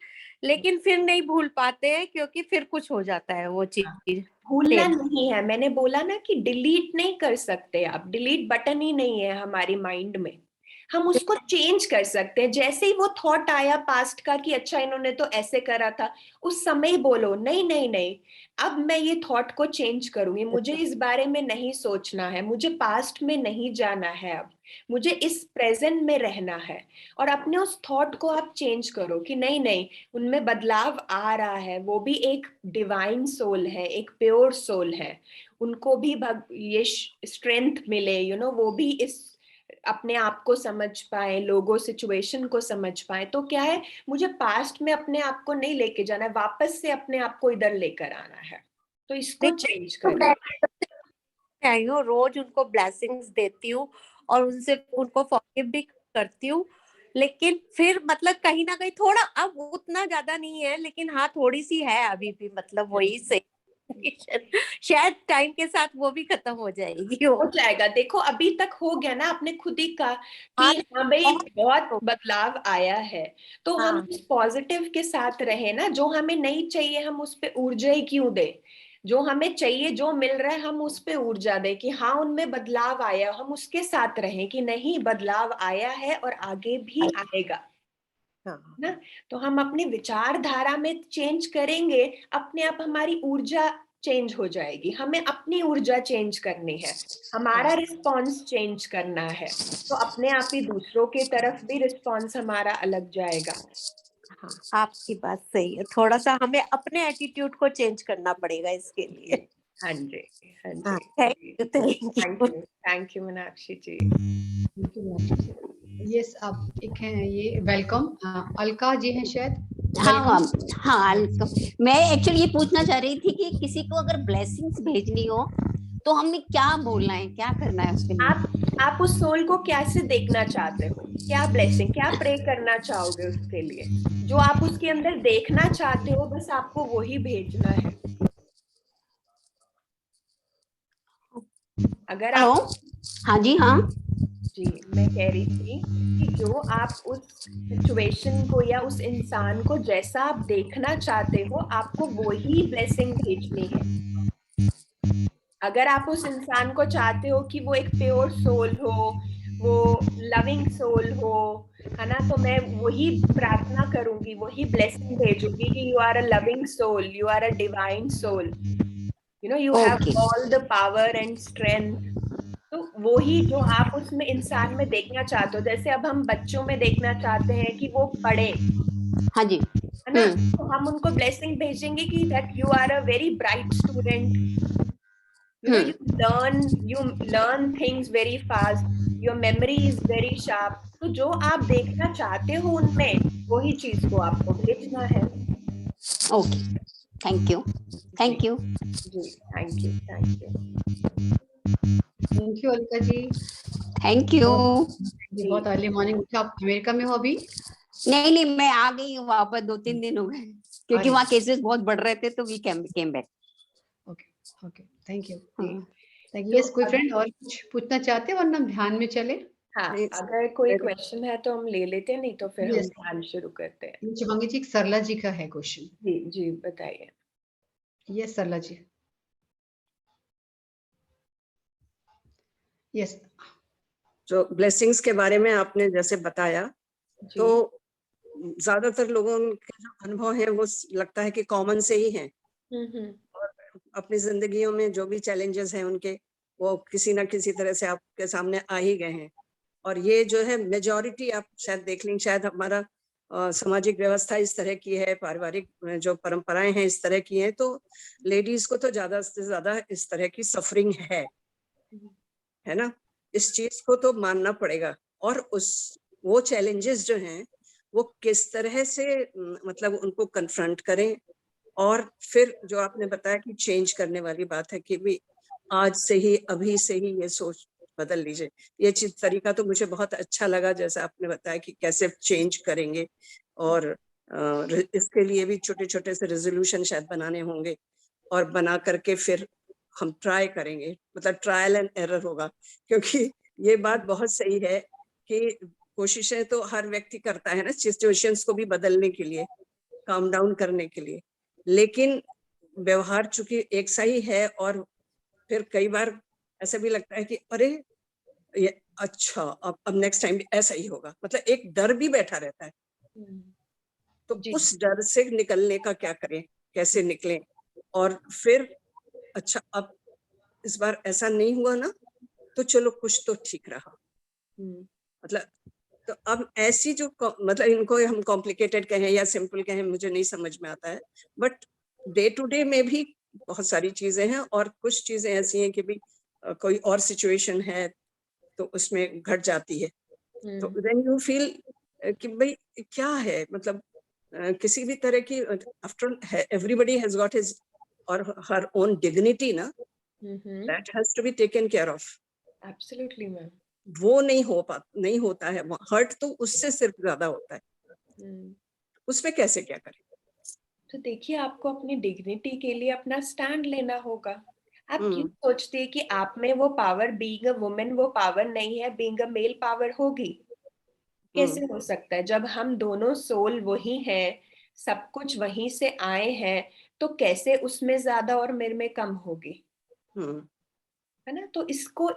लेकिन फिर नहीं भूल पाते हैं क्योंकि फिर कुछ हो जाता है वो चीज। भूलना नहीं है, मैंने बोला ना कि डिलीट नहीं कर सकते आप, डिलीट बटन ही नहीं है हमारी माइंड में। हम उसको चेंज कर सकते हैं। जैसे ही वो थॉट आया पास्ट का कि अच्छा इन्होंने तो ऐसे करा था, उस समय बोलो नहीं नहीं नहीं, अब मैं ये थॉट को चेंज करूंगी, मुझे इस बारे में नहीं सोचना है, मुझे पास्ट में नहीं जाना है, अब मुझे इस प्रेजेंट में रहना है। और अपने उस थॉट को आप चेंज करो कि नहीं नहीं, उनमें बदलाव आ रहा है, वो भी एक डिवाइन सोल है, एक प्योर सोल है, उनको भी ये स्ट्रेंथ मिले, वो भी इस अपने आप को समझ पाए, लोगों सिचुएशन को समझ पाए। तो क्या है, मुझे पास्ट में अपने आप को नहीं लेके जाना है, वापस से अपने आप को इधर लेकर आना है। तो इसको चेंज करें। आई हूँ, रोज उनको ब्लेसिंग्स देती हूँ और उनसे उनको फॉरगिव भी करती हूँ। लेकिन फिर मतलब कहीं ना कहीं थोड़ा, अब उतना ज्यादा नहीं है लेकिन हाँ थोड़ी सी है अभी भी, मतलब वही से शायद टाइम के साथ वो भी खत्म हो जाएगी। हो जाएगा। देखो अभी तक हो गया ना, आपने खुद ही कहा कि हाँ भाई बहुत बदलाव आया है। तो हम हाँ। इस पॉजिटिव के साथ रहे ना, जो हमें नहीं चाहिए हम उस पे ऊर्जा ही क्यों दे, जो हमें चाहिए जो मिल रहा है हम उस पे ऊर्जा दे कि हाँ उनमें बदलाव आया, हम उसके साथ रहें कि नहीं बदलाव आया है और आगे भी आएगा। हाँ। ना, तो हम अपनी विचारधारा में चेंज करेंगे, अपने आप हमारी ऊर्जा चेंज हो जाएगी। हमें अपनी ऊर्जा चेंज करनी है, हमारा रिस्पॉन्स चेंज करना है, तो अपने आप ही दूसरों की तरफ भी रिस्पॉन्स हमारा अलग जाएगा। हाँ, आपकी बात सही है। थोड़ा सा हमें अपने एटीट्यूड को चेंज करना पड़ेगा इसके लिए। हाँ जी, हाँ हाँ, जी, thank you. Thank you Meenakshi ji. Yes, आप एक हैं ये, वेलकम। अलका जी हैं शायद। हाँ हाँ, मैं एक्चुअली ये पूछना चाह रही थी कि किसी को अगर ब्लेसिंग्स भेजनी हो तो हमें क्या बोलना है, क्या करना है उसके लिए? आप उस सोल को कैसे देखना चाहते हो, क्या ब्लेसिंग, क्या प्रे करना चाहोगे उसके लिए, जो आप उसके अंदर देखना चाहते हो बस आपको वही भेजना है। अगर आप, हाँ जी, हाँ जी मैं कह रही थी कि जो आप उस सिचुएशन को या उस इंसान को जैसा आप देखना चाहते हो आपको वही ब्लेसिंग भेजनी है। अगर आप उस इंसान को चाहते हो कि वो एक प्योर सोल हो, वो लविंग सोल हो, है ना, तो मैं वही प्रार्थना करूंगी, वही ब्लेसिंग भेजूंगी कि you are a loving soul, you are a divine soul, you have all the power and strength. तो वही जो आप उसमें इंसान में देखना चाहते हो, जैसे अब हम बच्चों में देखना चाहते हैं कि वो पढ़े, हाँ जी, है ना, तो हम उनको ब्लेसिंग भेजेंगे कि that you are a very bright student, you learn things very fast, your memory is very sharp। तो जो आप देखना चाहते हो उनमें वही चीज को आपको भेजना है। Okay, thank you, thank you ji, thank you, thank you, thank you Alka ji, thank you. बहुत अर्ली मॉर्निंग उठा। आप अमेरिका में हो अभी? नहीं, मैं आ गई हूँ वापस, 2-3 दिन हो गए क्योंकि वहाँ केसेस बहुत बढ़ रहे थे तो we came back. Okay, thank you. Yes, कोई फ्रेंड और कुछ पूछना चाहते हो वरना हम ध्यान में चले? हाँ, अगर कोई क्वेश्चन है तो हम ले लेते हैं, नहीं तो फिर हम ध्यान शुरू करते हैं। शिवांगी जी, एक सरला जी का है क्वेश्चन। जी जी बताइए। यस सरला जी। यस, जो ब्लेसिंग्स के बारे में आपने जैसे बताया, तो ज्यादातर लोगों के जो अनुभव है वो लगता है कि कॉमन से ही हैं, और अपनी जिंदगियों में जो भी चैलेंजेस हैं उनके, वो किसी ना किसी तरह से आपके सामने आ ही गए हैं। और ये जो है मेजॉरिटी, आप शायद देख लें, शायद हमारा सामाजिक व्यवस्था इस तरह की है, पारिवारिक जो परंपराएं हैं इस तरह की हैं, तो लेडीज को तो ज्यादा से ज्यादा इस तरह की सफरिंग है ना। इस चीज को तो मानना पड़ेगा। और वो चैलेंजेस जो हैं वो किस तरह से मतलब उनको कन्फ्रंट करें। और फिर जो आपने बताया कि चेंज करने वाली बात है कि भी आज से ही, अभी से ही ये सोच बदल लीजिए। ये चीज तरीका तो मुझे बहुत अच्छा लगा, जैसा आपने बताया कि कैसे चेंज करेंगे। और इसके लिए भी छोटे छोटे से रेजोल्यूशन शायद बनाने होंगे, और बना करके फिर हम ट्राई करेंगे, मतलब ट्रायल एंड एरर होगा। क्योंकि ये बात बहुत सही है कि कोशिशें तो हर व्यक्ति करता है ना सिचुएशंस को भी बदलने के लिए, काम डाउन करने के लिए, लेकिन व्यवहार चूंकि एक सा ही है। और फिर कई बार ऐसा भी लगता है कि अरे ये अच्छा, अब नेक्स्ट टाइम भी ऐसा ही होगा, मतलब एक डर भी बैठा रहता है। तो उस डर से निकलने का क्या करें, कैसे निकलें। और फिर अच्छा, अब इस बार ऐसा नहीं हुआ ना, तो चलो कुछ तो ठीक रहा। मतलब तो अब ऐसी जो मतलब इनको हम कॉम्प्लिकेटेड कहें या सिंपल कहें, मुझे नहीं समझ में आता है। बट डे टू डे में भी बहुत सारी चीजें हैं, और कुछ चीजें ऐसी हैं कि भी कोई और सिचुएशन है तो उसमें घट जाती है। तो देन यू फील कि भाई क्या है, मतलब किसी भी तरह की, after everybody has got his और हर ओन डिग्निटी ना, that has to be taken care of. Absolutely ma'am. वो नहीं होता है। हर्ट तो उससे सिर्फ ज्यादा होता है। उसमें कैसे क्या करें? तो देखिए, आपको अपनी डिग्निटी के लिए अपना स्टैंड लेना होगा। आप क्यों सोचते हैं कि आप में वो पावर, बीइंग अ वुमेन वो पावर नहीं है, बीइंग अ मेल पावर होगी? कैसे हो सकता है? जब हम दोनों सोल वही हैं, सब कुछ वहीं से आए हैं, तो कैसे उसमें ज्यादा और मेरे में कम होगी? है ना? तो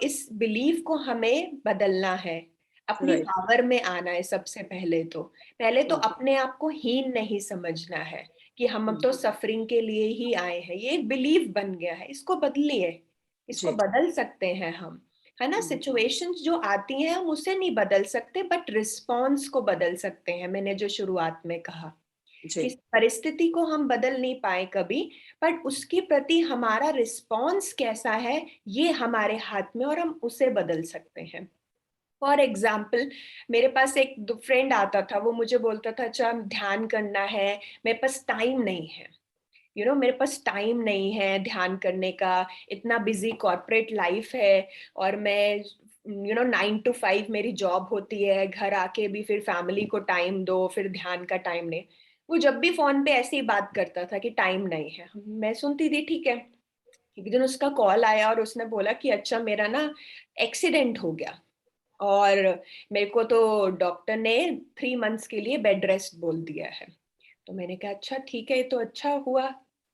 इस बिलीफ को हमें बदलना है, अपनी पावर में आना है। सबसे पहले तो अपने आप को हीन नहीं समझना है कि हम तो सफरिंग के लिए ही आए हैं। ये एक बिलीफ बन गया है, इसको बदलिए। इसको बदल सकते हैं हम, है ना। सिचुएशंस जो आती हैं हम उसे नहीं बदल सकते, बट रिस्पॉन्स को बदल सकते हैं। मैंने जो शुरुआत में कहा कि परिस्थिति को हम बदल नहीं पाए कभी, बट उसके प्रति हमारा रिस्पॉन्स कैसा है ये हमारे हाथ में, और हम उसे बदल सकते हैं। फॉर एग्जाम्पल, मेरे पास एक फ्रेंड आता था, वो मुझे बोलता था अच्छा ध्यान करना है, मेरे पास टाइम नहीं है। मेरे पास टाइम नहीं है ध्यान करने का, इतना बिजी कॉर्पोरेट लाइफ है, और मैं 9 to 5 मेरी जॉब होती है, घर आके भी फिर फैमिली को टाइम दो, फिर ध्यान का टाइम नहीं। वो जब भी फोन पे ऐसी ही बात करता था कि टाइम नहीं है। मैं सुनती थी, ठीक है। एक दिन उसका कॉल आया और उसने बोला कि अच्छा मेरा ना एक्सीडेंट हो गया, और मेरे को तो डॉक्टर ने 3 months के लिए बेड रेस्ट बोल दिया है। तो मैंने कहा अच्छा ठीक है, ये तो अच्छा हुआ।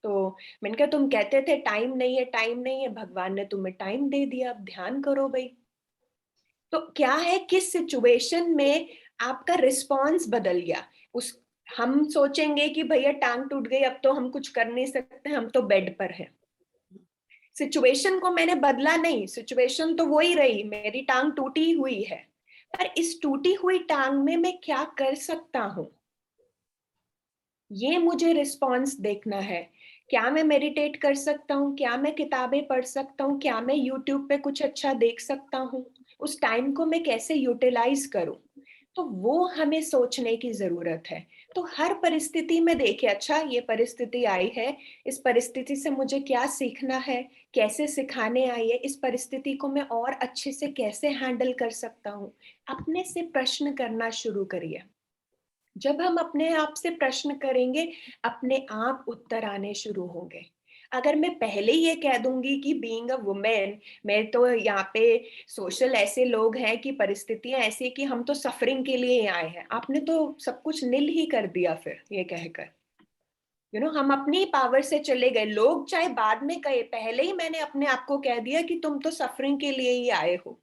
तो मैंने कहा तुम कहते थे टाइम नहीं है, टाइम नहीं है, भगवान ने तुम्हें टाइम दे दिया, अब ध्यान करो भाई। तो क्या है, किस सिचुएशन में आपका रिस्पॉन्स बदल गया। हम सोचेंगे कि भैया टांग टूट गई, अब तो हम कुछ कर नहीं सकते, हम तो बेड पर हैं। सिचुएशन को मैंने बदला नहीं, सिचुएशन तो वही रही, मेरी टांग टूटी हुई है, पर इस टूटी हुई टांग में मैं क्या कर सकता हूं, ये मुझे रिस्पॉन्स देखना है। क्या मैं मेडिटेट कर सकता हूँ? क्या मैं किताबें पढ़ सकता हूँ? क्या मैं यूट्यूब पे कुछ अच्छा देख सकता हूँ? उस टाइम को मैं कैसे यूटिलाइज करूँ? तो वो हमें सोचने की जरूरत है। तो हर परिस्थिति में देखे, अच्छा ये परिस्थिति आई है, इस परिस्थिति से मुझे क्या सीखना है, कैसे सिखाने आई है, इस परिस्थिति को मैं और अच्छे से कैसे हैंडल कर सकता हूँ। अपने से प्रश्न करना शुरू करिए। जब हम अपने आप से प्रश्न करेंगे, अपने आप उत्तर आने शुरू होंगे। अगर मैं पहले ये कह दूंगी कि बीइंग अ वुमेन, मैं तो यहाँ पे सोशल ऐसे लोग हैं कि परिस्थितियां ऐसी कि हम तो सफरिंग के लिए आए हैं, आपने तो सब कुछ नील ही कर दिया फिर ये कहकर। हम अपनी पावर से चले गए। लोग चाहे बाद में कहे, पहले ही मैंने अपने आप को कह दिया कि तुम तो सफरिंग के लिए ही आए हो,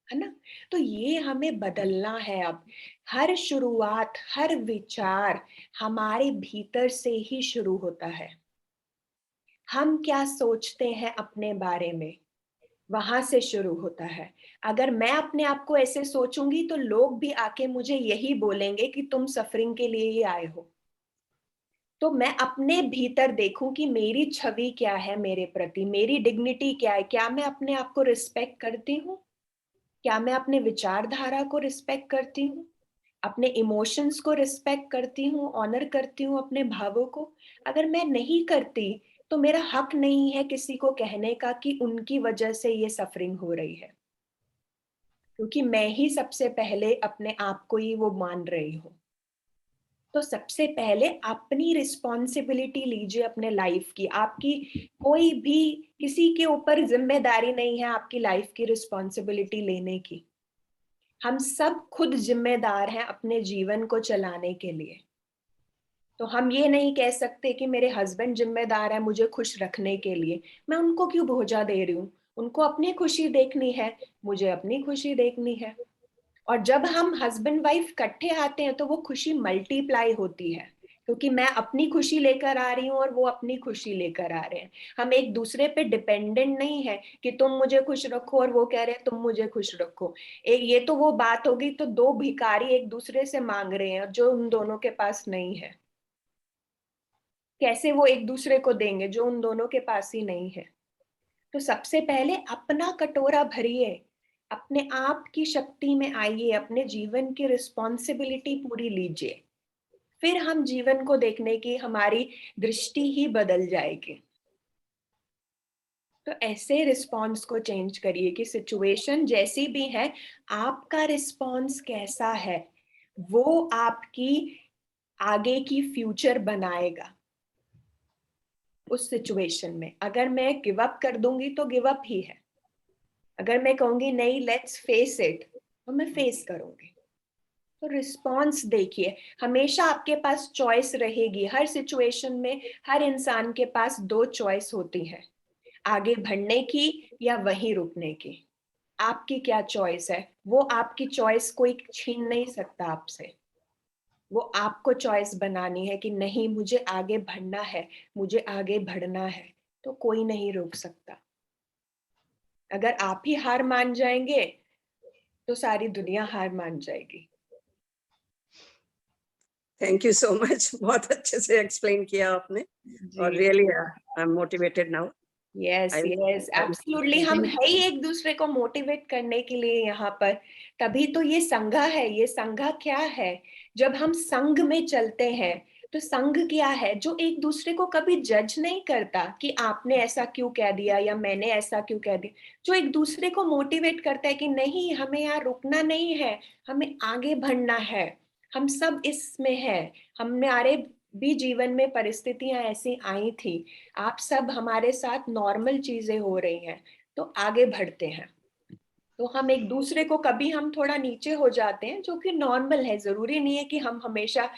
है ना। तो ये हमें बदलना है। अब हर शुरुआत, हर विचार हमारे भीतर से ही शुरू होता है। हम क्या सोचते हैं अपने बारे में, वहां से शुरू होता है। अगर मैं अपने आप को ऐसे सोचूंगी तो लोग भी आके मुझे यही बोलेंगे कि तुम सफरिंग के लिए ही आए हो। तो मैं अपने भीतर देखूं कि मेरी छवि क्या है मेरे प्रति, मेरी डिग्निटी क्या है, क्या मैं अपने आप को रिस्पेक्ट करती हूँ, क्या मैं अपने विचारधारा को रिस्पेक्ट करती हूँ, अपने इमोशंस को रिस्पेक्ट करती हूँ, ऑनर करती हूँ अपने भावों को। अगर मैं नहीं करती तो मेरा हक नहीं है किसी को कहने का कि उनकी वजह से ये सफरिंग हो रही है, क्योंकि मैं ही सबसे पहले अपने आप को ही वो मान रही हूँ। तो सबसे पहले अपनी रिस्पॉन्सिबिलिटी लीजिए अपने लाइफ की। आपकी कोई भी किसी के ऊपर जिम्मेदारी नहीं है आपकी लाइफ की रिस्पॉन्सिबिलिटी लेने की। हम सब खुद जिम्मेदार हैं अपने जीवन को चलाने के लिए। तो हम ये नहीं कह सकते कि मेरे हस्बैंड जिम्मेदार है मुझे खुश रखने के लिए, मैं उनको क्यों बोझा दे रही हूँ। उनको अपनी खुशी देखनी है, मुझे अपनी खुशी देखनी है। और जब हम हस्बैंड वाइफ इकट्ठे आते हैं तो वो खुशी मल्टीप्लाई होती है, क्योंकि मैं अपनी खुशी लेकर आ रही हूँ और वो अपनी खुशी लेकर आ रहे हैं। हम एक दूसरे पे डिपेंडेंट नहीं है कि तुम मुझे खुश रखो और वो कह रहे हैं तुम मुझे खुश रखो। ये तो वो बात होगी, तो दो भिखारी एक दूसरे से मांग रहे हैं जो उन दोनों के पास नहीं है। कैसे वो एक दूसरे को देंगे जो उन दोनों के पास ही नहीं है। तो सबसे पहले अपना कटोरा भरिए, अपने आप की शक्ति में आइए, अपने जीवन की रिस्पॉन्सिबिलिटी पूरी लीजिए। फिर हम जीवन को देखने की हमारी दृष्टि ही बदल जाएगी। तो ऐसे रिस्पॉन्स को चेंज करिए कि सिचुएशन जैसी भी है, आपका रिस्पॉन्स कैसा है वो आपकी आगे की फ्यूचर बनाएगा। उस सिचुएशन में अगर मैं गिव अप कर दूंगी तो गिव अप ही है, अगर मैं कहूंगी नहीं लेट्स फेस इट तो मैं फेस करूंगी। तो रिस्पॉन्स देखिए, हमेशा आपके पास चॉइस रहेगी। हर सिचुएशन में हर इंसान के पास दो चॉइस होती है, आगे बढ़ने की या वहीं रुकने की। आपकी क्या चॉइस है, वो आपकी चॉइस कोई छीन नहीं सकता आपसे। वो आपको चॉइस बनानी है कि नहीं मुझे आगे बढ़ना है, मुझे आगे बढ़ना है, तो कोई नहीं रोक सकता। अगर आप ही हार मान जाएंगे तो सारी दुनिया हार मान जाएगी। थैंक यू सो मच, बहुत अच्छे से एक्सप्लेन किया आपने और really I am motivated now. Yes yes absolutely, हम है ही एक दूसरे को मोटिवेट करने के लिए यहाँ पर। तभी तो ये संघ है। ये संघ क्या है, जब हम संघ में चलते हैं तो संघ क्या है, जो एक दूसरे को कभी जज नहीं करता कि आपने ऐसा क्यों कह दिया या मैंने ऐसा क्यों कह दिया, जो एक दूसरे को मोटिवेट करता है कि नहीं हमें यहाँ रुकना नहीं है, हमें आगे बढ़ना है। हम सब इसमें है, हमारे भी जीवन में परिस्थितियां ऐसी आई थी, आप सब हमारे साथ नॉर्मल चीजें हो रही हैं तो आगे बढ़ते हैं। तो हम एक दूसरे को, कभी हम थोड़ा नीचे हो जाते हैं जो कि नॉर्मल है, जरूरी नहीं है कि हम हमेशा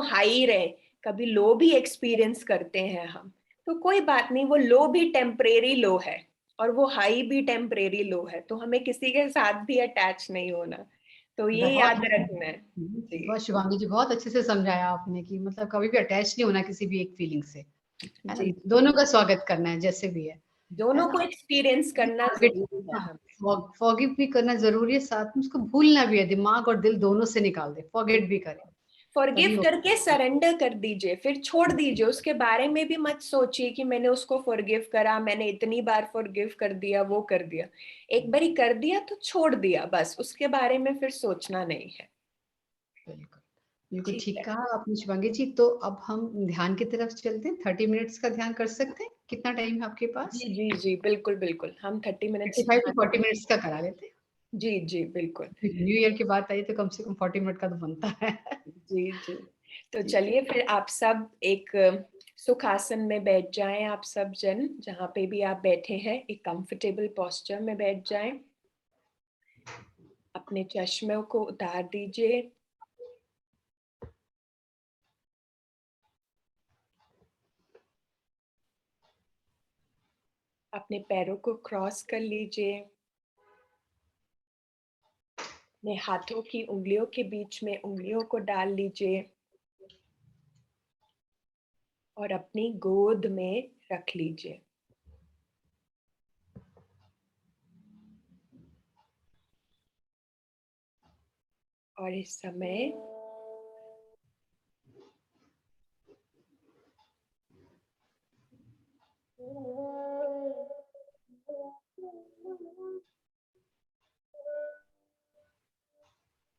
हाई रहे, कभी लो भी एक्सपीरियंस करते हैं हम। तो कोई बात नहीं, वो लो भी टेम्परेरी लो है और वो हाई भी टेम्परेरी लो है, तो हमें किसी के साथ भी अटैच नहीं होना। तो ये याद रखना है। बहुत शुभांगी जी, बहुत अच्छे से समझाया आपने कि मतलब कभी भी अटैच नहीं होना किसी भी एक फीलिंग से, है ना? दोनों का स्वागत करना है जैसे भी है, दोनों को एक्सपीरियंस करना जरूरी है। फॉरगिव भी करना जरूरी है, साथ में उसको भूलना भी है, दिमाग और दिल दोनों से निकाल दे, फॉरगेट भी करें। फॉरगिव करके सरेंडर कर दीजिए, फिर छोड़ दीजिए, उसके बारे में भी मत सोचिए कि मैंने उसको फॉरगिव करा, मैंने इतनी बार फॉरगिव कर दिया, वो कर दिया। एक बारी कर दिया तो छोड़ दिया, बस उसके बारे में फिर सोचना नहीं है। बिल्कुल बिल्कुल ठीक कहा आपने शुभांगी जी। तो अब हम ध्यान की तरफ चलते हैं। 30 मिनट्स का ध्यान कर सकते हैं? कितना टाइम है आपके पास? जी जी जी बिल्कुल बिल्कुल, हम 30 मिनट्स 35 to 40 मिनट्स का करा लेते हैं। जी जी बिल्कुल। न्यू ईयर की बात आई तो कम से कम 40 मिनट का तो बनता है। जी जी, तो चलिए फिर आप सब एक सुखासन में बैठ जाएं। आप सब जन जहाँ पे भी आप बैठे हैं एक कंफर्टेबल पोस्चर में बैठ जाएं। अपने चश्मे को उतार दीजिए। अपने पैरों को क्रॉस कर लीजिए। अपने हाथों की उंगलियों के बीच में उंगलियों को डाल लीजिए और अपनी गोद में रख लीजिए। और इस समय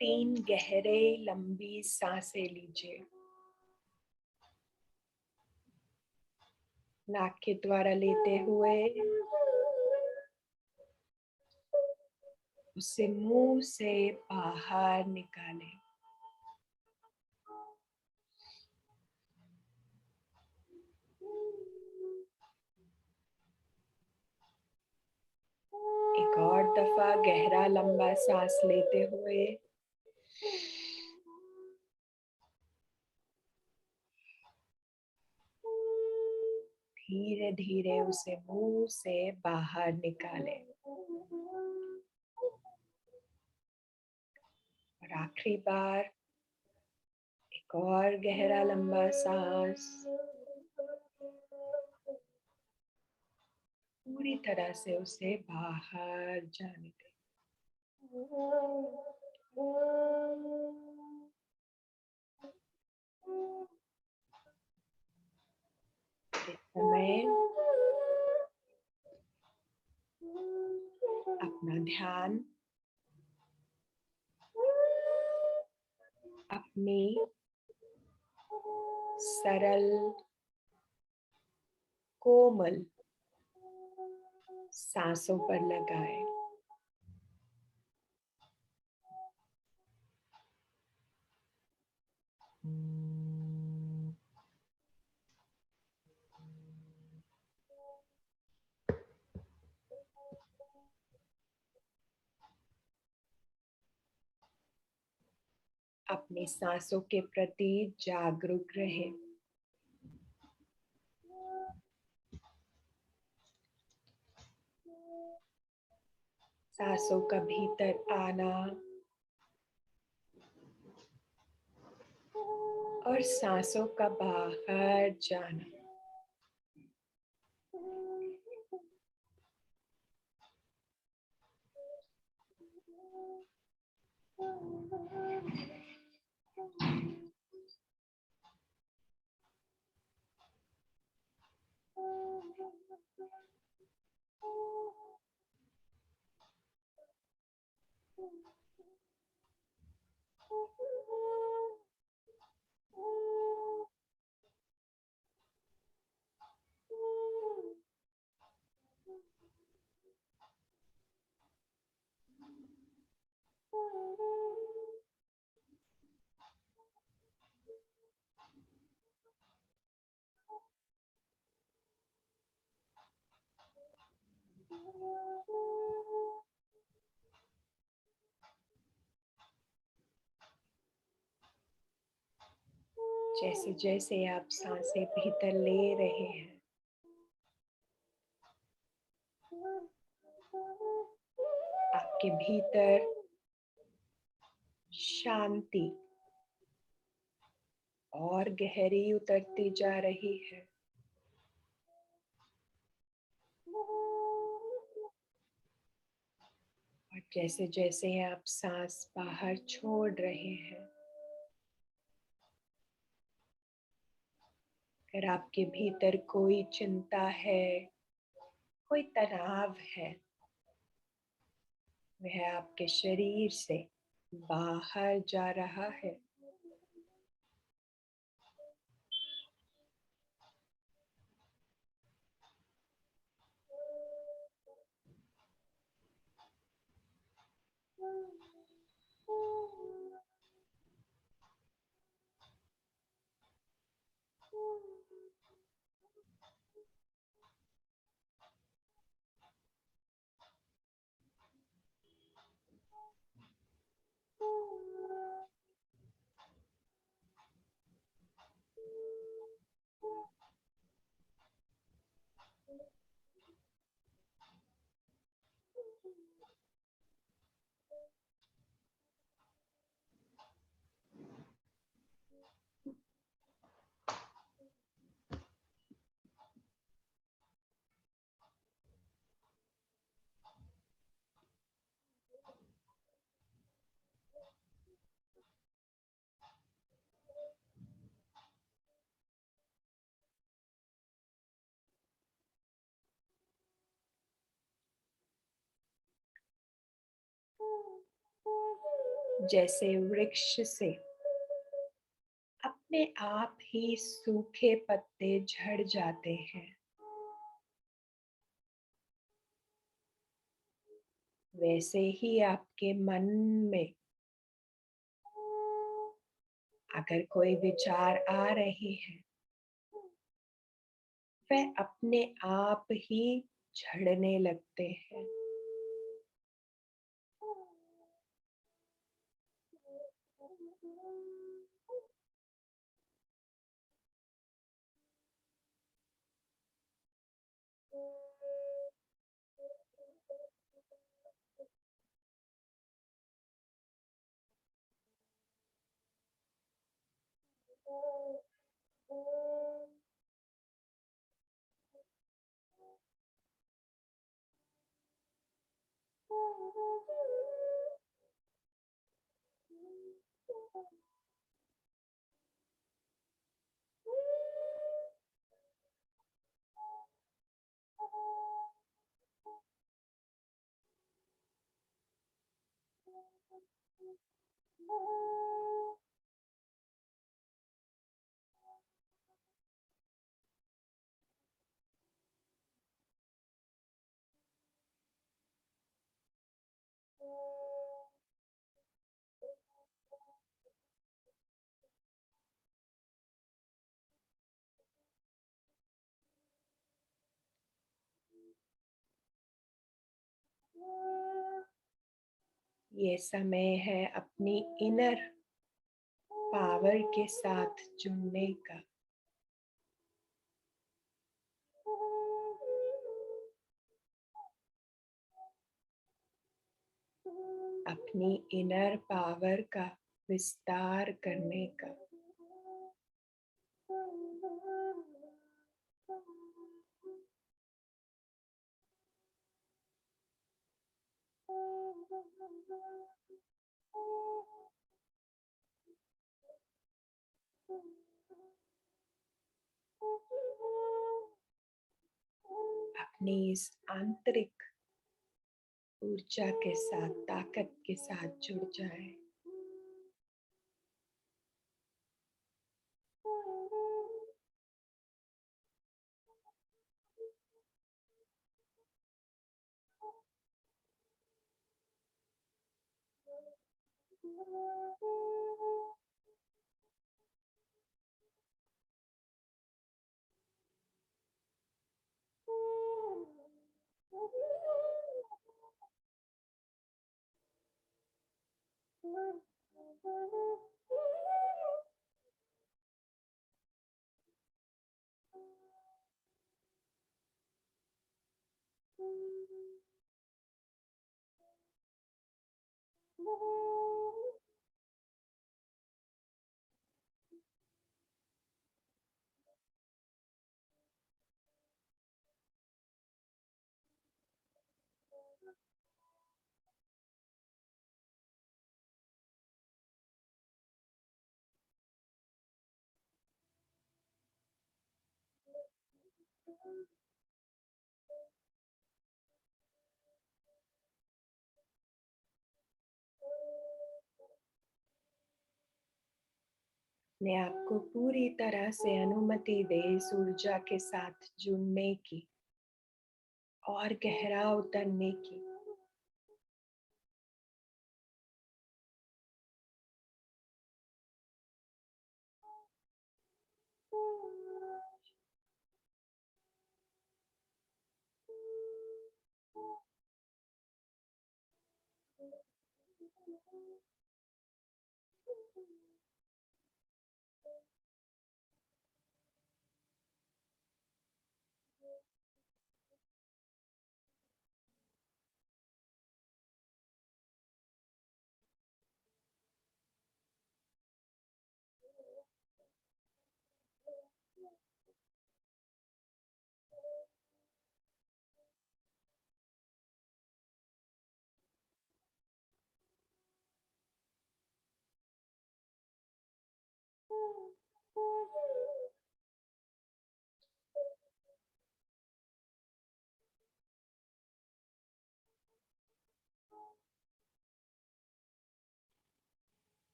तीन गहरे लंबी सांसें लीजिए। नाक के द्वारा लेते हुए उसे मुंह से बाहर निकालें। एक और दफा गहरा लंबा सांस लेते हुए धीरे धीरे उसे मुंह से बाहर निकालें। और आखिरी बार एक और गहरा लंबा सांस पूरी तरह से उसे बाहर जाने दें। इस समय अपना ध्यान अपनी सरल कोमल सांसों पर लगाएं। अपनी सांसों के प्रति जागरूक रहें। सांसों का भीतर आना और सांसों का बाहर जाना। जैसे जैसे आप सांसें भीतर ले रहे हैं, आपके भीतर शांति और गहरी उतरती जा रही है। और जैसे जैसे आप सांस बाहर छोड़ रहे हैं, अगर आपके भीतर कोई चिंता है, कोई तनाव है, वह आपके शरीर से बाहर जा रहा है। जैसे वृक्ष से अपने आप ही सूखे पत्ते झड़ जाते हैं, वैसे ही आपके मन में अगर कोई विचार आ रहे हैं, वह अपने आप ही झड़ने लगते हैं। ये समय है अपनी इनर पावर के साथ जुड़ने का। अपनी इनर पावर का विस्तार करने का। अपनी इस आंतरिक ऊर्जा के साथ, ताकत के साथ जुड़ जाए। अपने आप को पूरी तरह से अनुमति दे इस ऊर्जा के साथ जुड़ने की और गहरा उतरने की।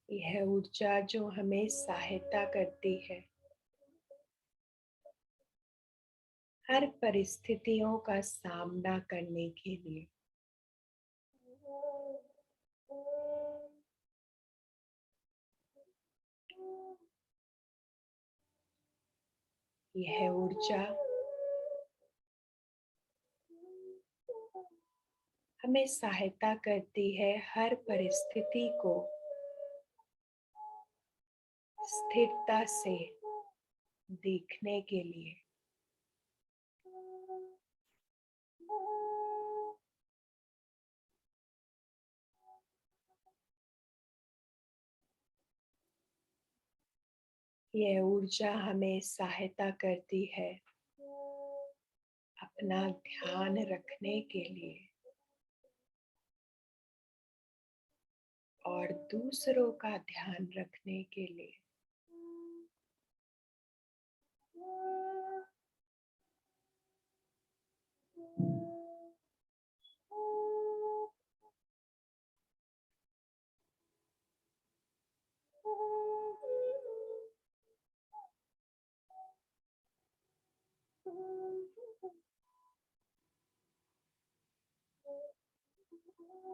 यह ऊर्जा जो हमें सहायता करती है हर परिस्थितियों का सामना करने के लिए। यह ऊर्जा हमें सहायता करती है हर परिस्थिति को स्थिरता से देखने के लिए। यह ऊर्जा हमें सहायता करती है अपना ध्यान रखने के लिए और दूसरों का ध्यान रखने के लिए।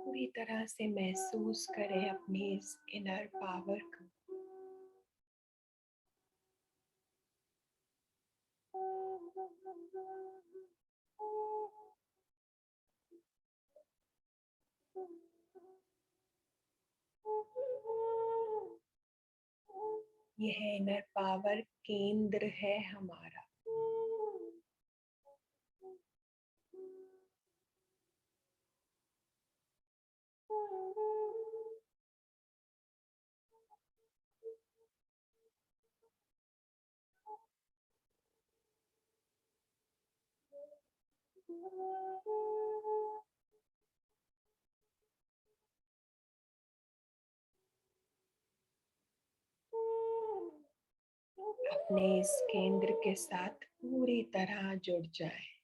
पूरी तरह से महसूस करें अपनी इस इनर पावर को। यह इनर पावर केंद्र है हमारा। अपने इस केंद्र के साथ पूरी तरह जुड़ जाएं।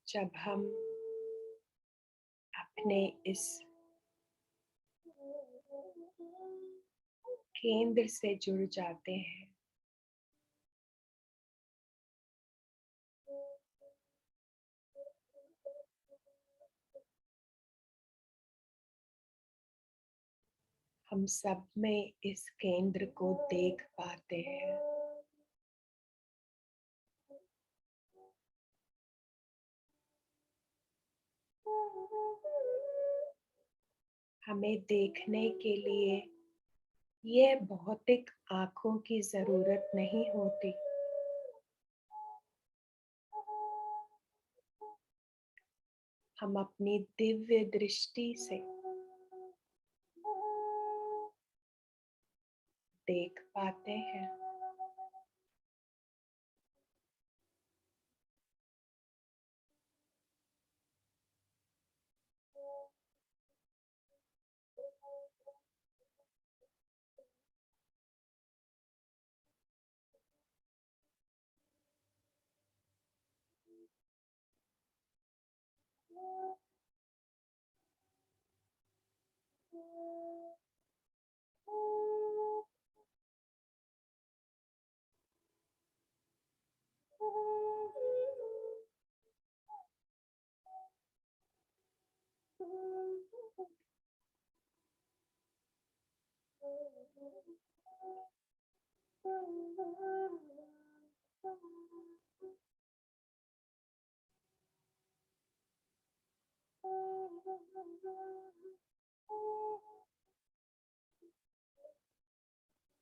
जब हम अपने इस केंद्र से जुड़ जाते हैं हम सब में इस केंद्र को देख पाते हैं। हमें देखने के लिए यह भौतिक आंखों की जरूरत नहीं होती। हम अपनी दिव्य दृष्टि से देख पाते हैं।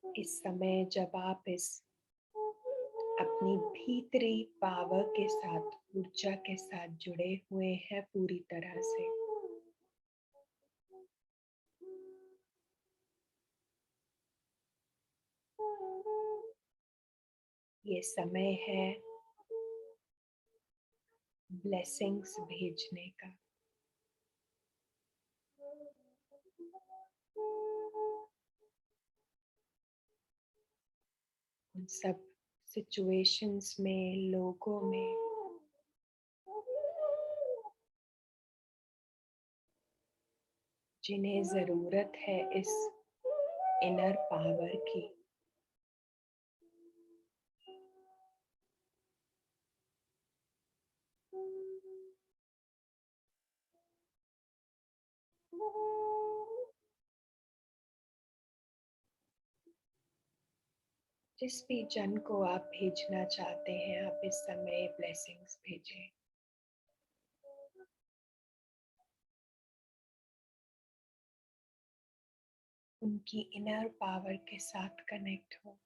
इस समय जब आप इस अपनी भीतरी पावर के साथ, ऊर्जा के साथ जुड़े हुए हैं पूरी तरह से, ये समय है ब्लेसिंग्स भेजने का। उन सब सिचुएशंस में, लोगों में जिन्हें जरूरत है इस इनर पावर की। जिस भी जन को आप भेजना चाहते हैं, आप इस समय ब्लेसिंग्स भेजें। उनकी इनर पावर के साथ कनेक्ट हो।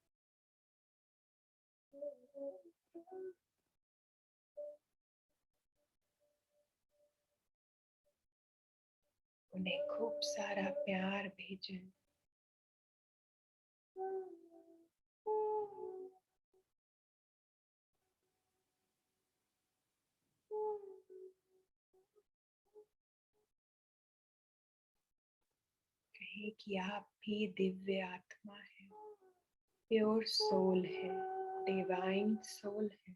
उन्हें खूब सारा प्यार भेजें। कहें कि आप भी दिव्य आत्मा है, प्योर सोल है, डिवाइन सोल है।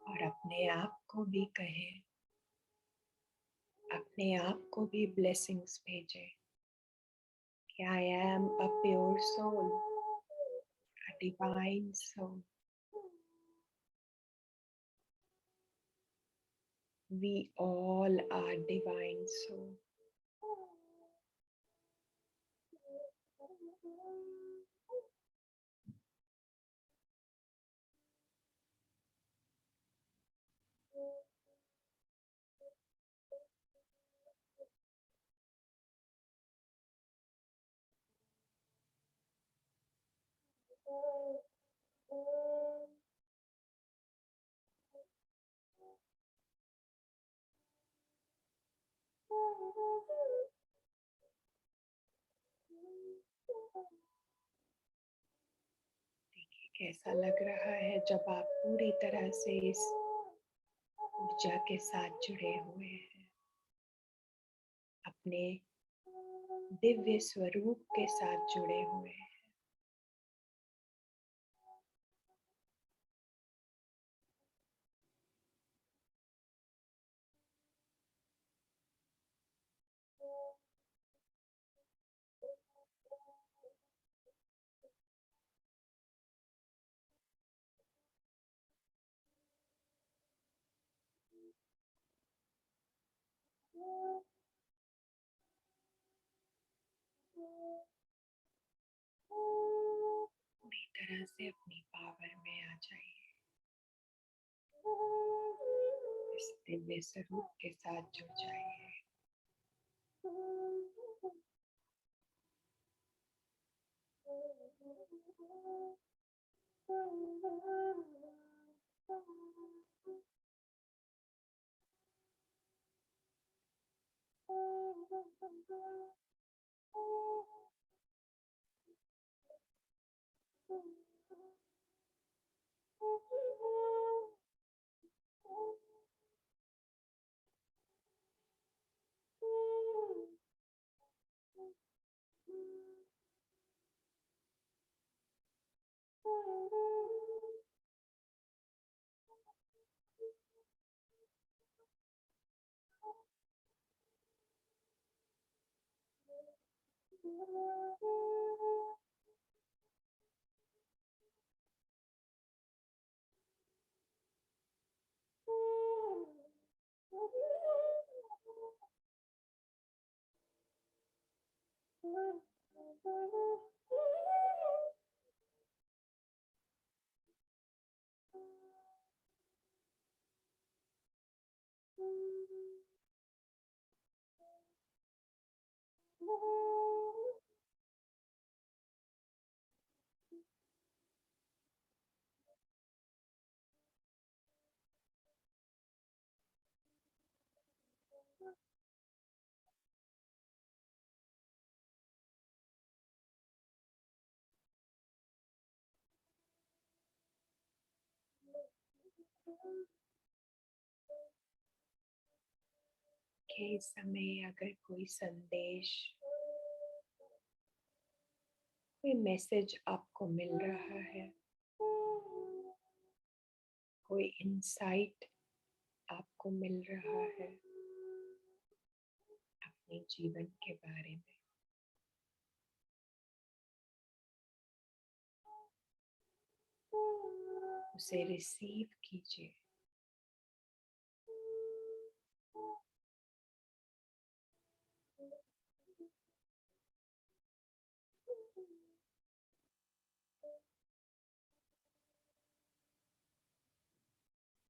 और अपने आप को भी कहें, अपने आप को भी ब्लेसिंग्स भेजें कि I am a pure soul, a divine soul. We all are divine soul. देखिए कैसा लग रहा है जब आप पूरी तरह से इस ऊर्जा के साथ जुड़े हुए हैं, अपने दिव्य स्वरूप के साथ जुड़े हुए हैं। पूरी तरह से अपनी पावर में आ जाइए, इस दिव्य स्वरूप के साथ जुड़ जाइए। कि इस समय अगर कोई संदेश, कोई मैसेज आपको मिल रहा है, कोई इंसाइट आपको मिल रहा है अपने जीवन के बारे में, उसे रिसीव कीजिए।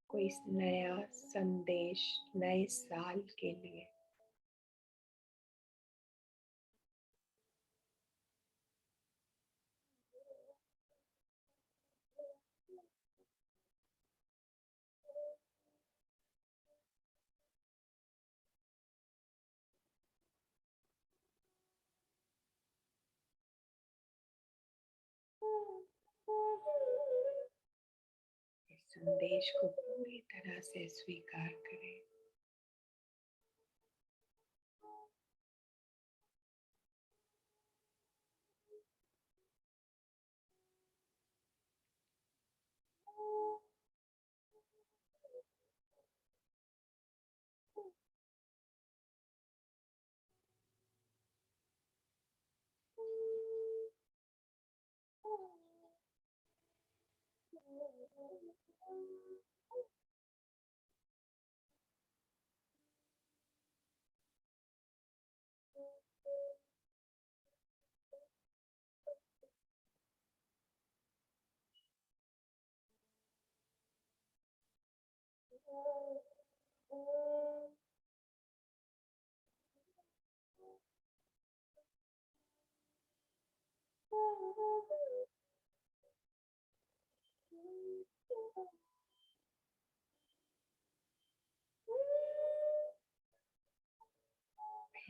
कोई नया संदेश नए साल के लिए, इस संदेश को पूरी तरह से स्वीकार करें।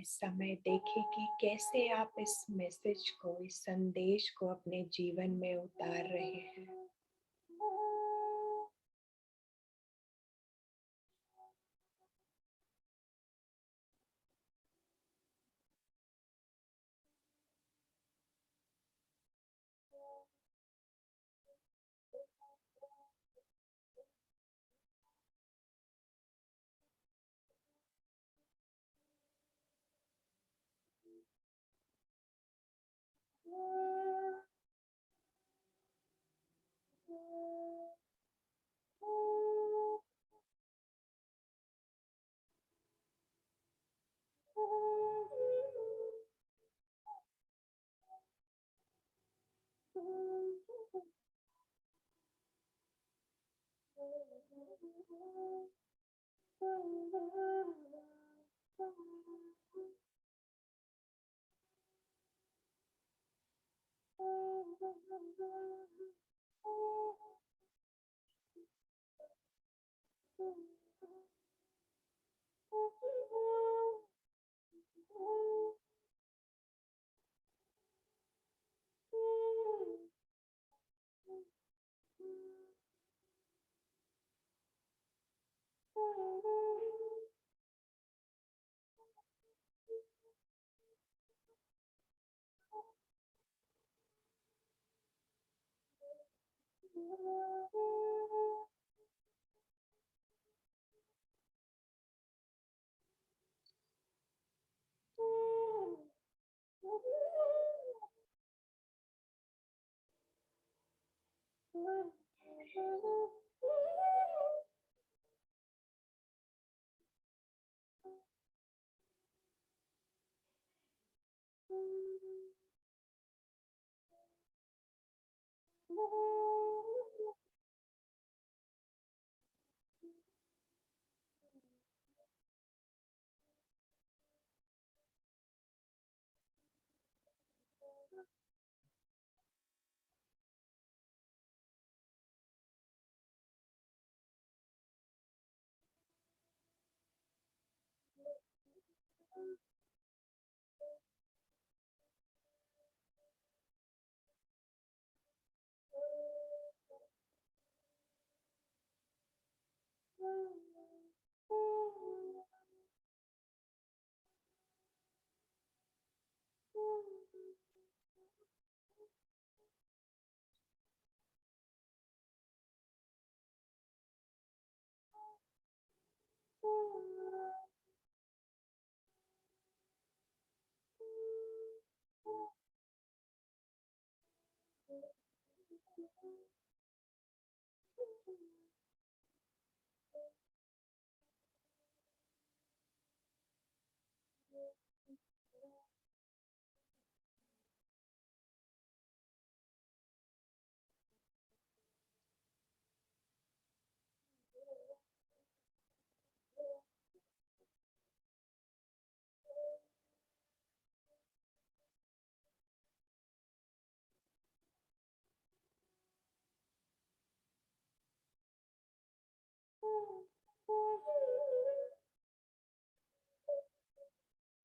इस समय देखें कि कैसे आप इस मैसेज को, इस संदेश को अपने जीवन में उतार रहे हैं।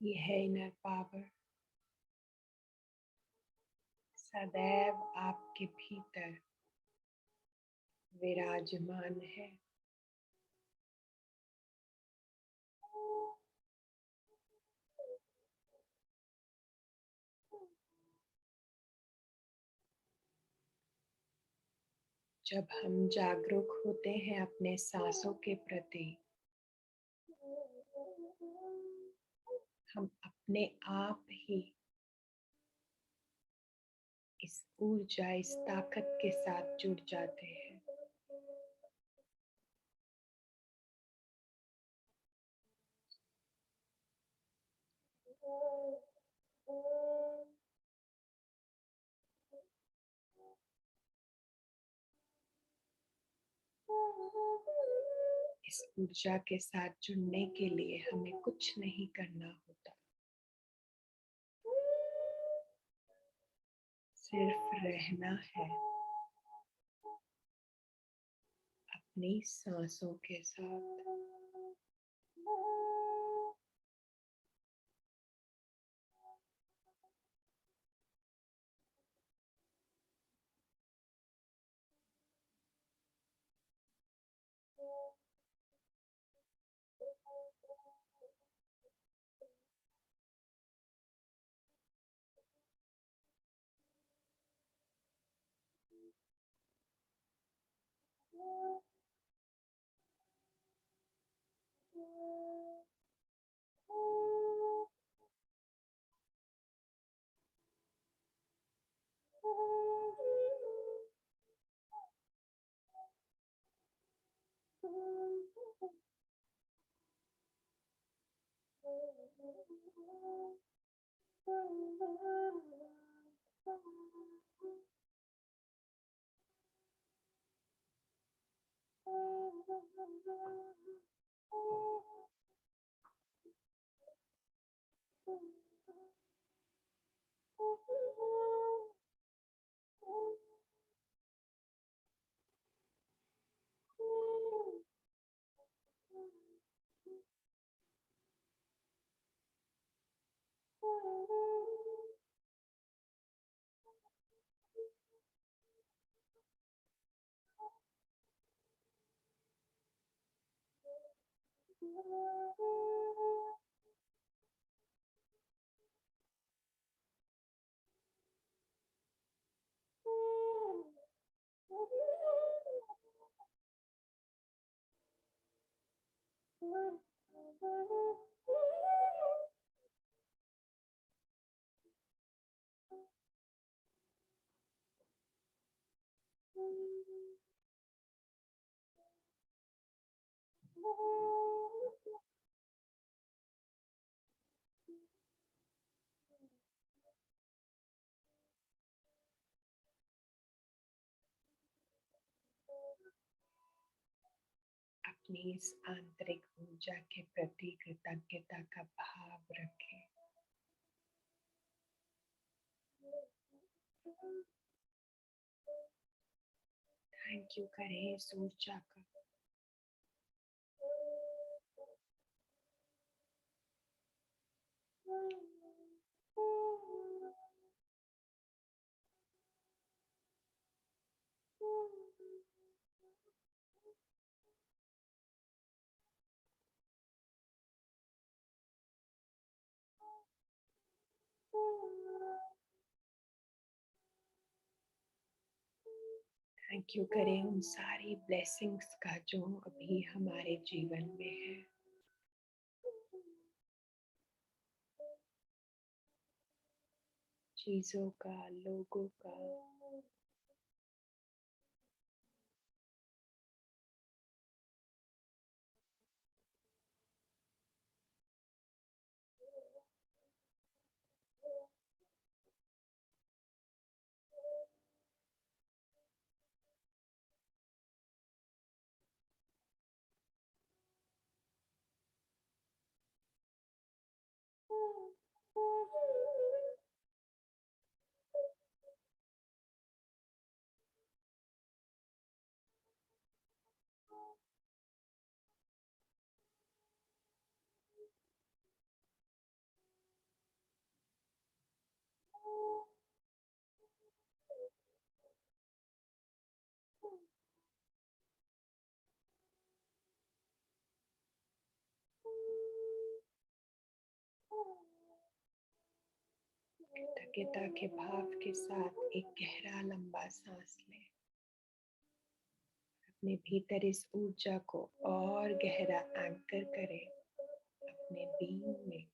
ये है इनर पावर, सदैव आपके भीतर विराजमान है। जब हम जागरूक होते हैं अपने सांसों के प्रति, हम अपने आप ही इस ऊर्जा, इस ताकत के साथ जुड़ जाते हैं। इस ऊर्जा के साथ जुड़ने के लिए हमें कुछ नहीं करना होता, सिर्फ रहना है अपनी सांसों के साथ। अपनी इस आंतरिक ऊर्जा के प्रति कृतज्ञता का भाव रखें। थैंक यू करें इस ऊर्जा का। थैंक यू करें उन सारी ब्लेसिंग्स का जो अभी हमारे जीवन में है। चीजों का, लोगों का, कृतज्ञता के भाव के साथ एक गहरा लंबा सांस लें। अपने भीतर इस ऊर्जा को और गहरा एंकर करें अपने बीइंग में।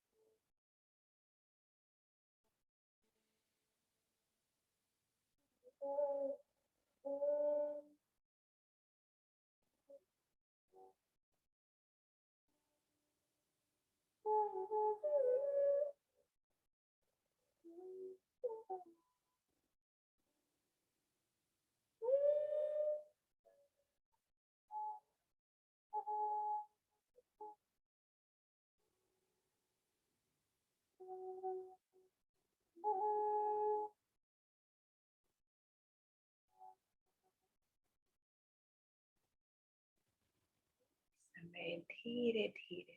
समय धीरे धीरे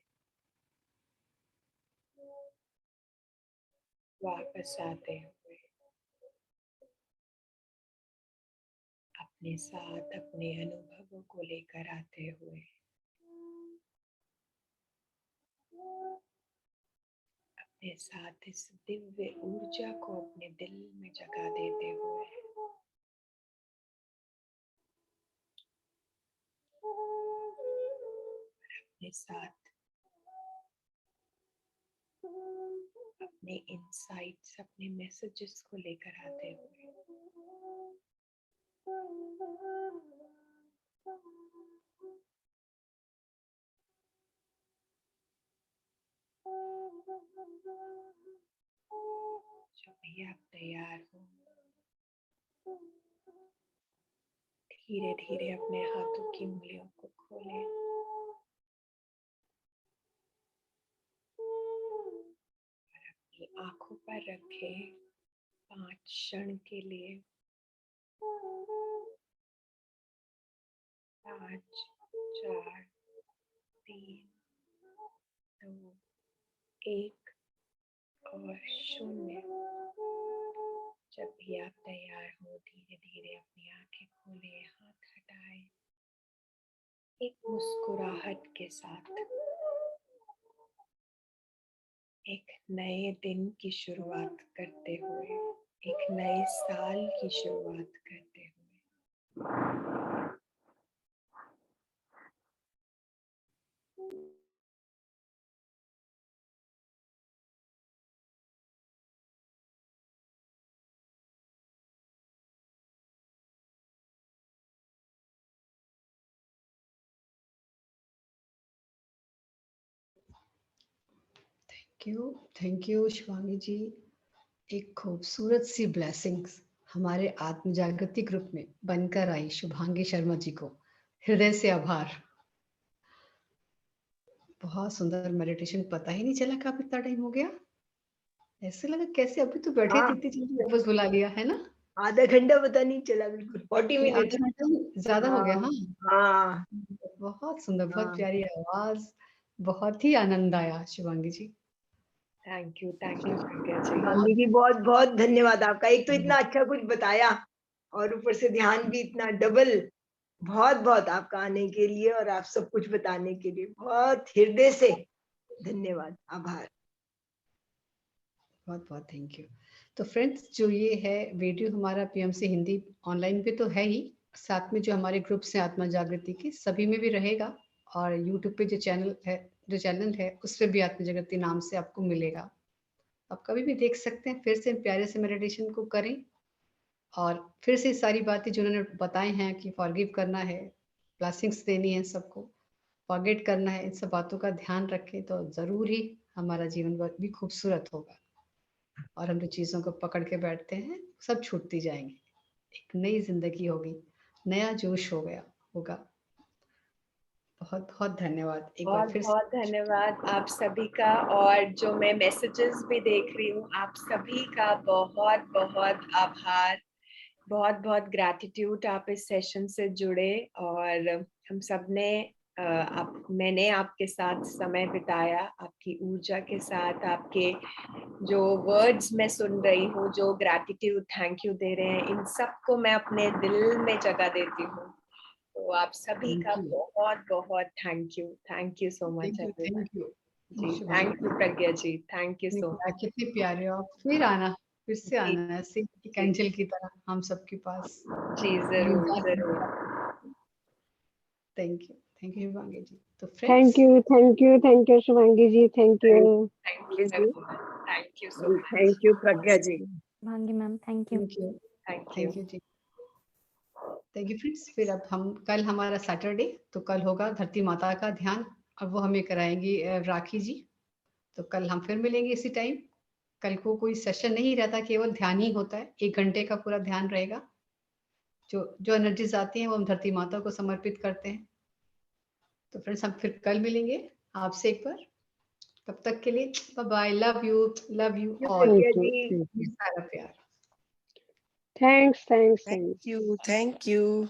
वापस आते हुए अपने साथ अपने अनुभवों को लेकर आते हुए अपने साथ इस दिव्य ऊर्जा को अपने दिल में जगा देते हुए अपने साथ अपने इनसाइट्स, अपने मैसेजेस को लेकर आते हुए जब भी आप तैयार हो, धीरे धीरे अपने हाथों की उंगलियों को खोलें और अपनी आंखों पर रखें 5 क्षण के लिए। 5, 4, 3, 2, 1 और 0। जब भी आप तैयार हो, धीरे धीरे अपनी आंखें खोलें, हाथ हटाएं, एक मुस्कुराहट के साथ एक नए दिन की शुरुआत करते हुए, एक नए साल की शुरुआत करते हुए थैंक यू शिवांगी जी। एक खूबसूरत सी ब्लेसिंग्स हमारे आत्म जागृति ग्रुप में बनकर आई शुभांगी शर्मा जी को हृदय से आभार। बहुत सुंदर मेडिटेशन, पता ही नहीं चला कब इतना टाइम हो गया। ऐसे लगा कैसे अभी तो बैठे थे, इतनी जल्दी वापस बुला लिया है ना। आधा घंटा पता नहीं चला, बिल्कुल 40 आधा मिनट घंटा ज्यादा हो गया। हाँ हाँ बहुत सुंदर, बहुत हाँ। प्यारी आवाज, बहुत ही आनंद आया शिवांगी जी। Thank you Pragya ji. शिवांगी जी बहुत बहुत धन्यवाद आपका। एक तो इतना अच्छा कुछ बताया और ऊपर से ध्यान भी इतना डबल। बहुत बहुत आपका आने के लिए और आप सब कुछ बताने के लिए बहुत हृदय से धन्यवाद, आभार। बहुत बहुत थैंक यू। तो फ्रेंड्स, जो ये है वीडियो हमारा पीएमसी हिंदी ऑनलाइन पे तो है ही, साथ में जो हमारे ग्रुप्स हैं आत्मा जागृति के सभी में भी रहेगा, और यूट्यूब पे जो चैनल है उस पर भी आत्मा जागृति नाम से आपको मिलेगा। आप कभी भी देख सकते हैं। फिर से प्यारे से मेडिटेशन को करें और फिर से सारी बातें जो उन्होंने बताई हैं कि फॉरगिव करना है, ब्लेसिंग्स देनी है सबको, फॉरगेट करना है, इन सब बातों का ध्यान रखें तो जरूर ही हमारा जीवन भी खूबसूरत होगा और हम जो चीज़ों को पकड़ के बैठते हैं सब छूटती जाएंगी। एक नई जिंदगी होगी, नया जोश होगा। बहुत बहुत धन्यवाद एक बार बहुत फिर बहुत धन्यवाद आप सभी का। और जो मैं मैसेजेस भी देख रही हूँ, आप सभी का बहुत बहुत आभार, बहुत बहुत ग्रैटिट्यूड आप इस सेशन से जुड़े। और हम सब ने मैंने आपके साथ समय बिताया, आपकी ऊर्जा के साथ, आपके जो वर्ड्स मैं सुन रही हूँ, जो ग्रैटिट्यूड थैंक यू दे रहे हैं, इन सबको मैं अपने दिल में जगह देती हूँ। तो आप सभी का बहुत बहुत thank you so much thank you ji. Thank you Pragya ji, thank you so much. कितने प्यारे हो आप। फिर आना, फिर से आना ऐसे एक एंजल की तरह हम सबके पास। जी जरूर जरूर। Thank you Shivangi ji. तो thank you Shivangi ji, thank you so much. Thank you Pragya ji. Shivangi ma'am thank you ji. Thank you friends. फिर अब हम कल हमारा सैटरडे, तो कल होगा धरती माता का ध्यान, अब वो हमें कराएंगी राखी जी। तो कल हम फिर मिलेंगे इसी टाइम। कल को कोई सेशन नहीं रहता, केवल ध्यान ही होता है, 1 घंटे का पूरा ध्यान रहेगा। जो एनर्जीज आती हैं वो हम धरती माता को समर्पित करते हैं। तो फ्रेंड्स हम फिर कल मिलेंगे आपसे एक बार। तब तक के लिए bye bye, love you all, सारा प्यार। थैंक यू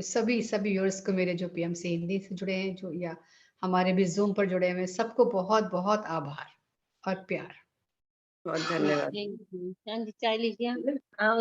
सभी व्यूअर्स को, मेरे जो पीएमसी हिंदी से जुड़े हैं, जो या हमारे भी जूम पर जुड़े हुए, सबको बहुत बहुत आभार और प्यार। बहुत धन्यवाद। Thank you. चाय लीजिए।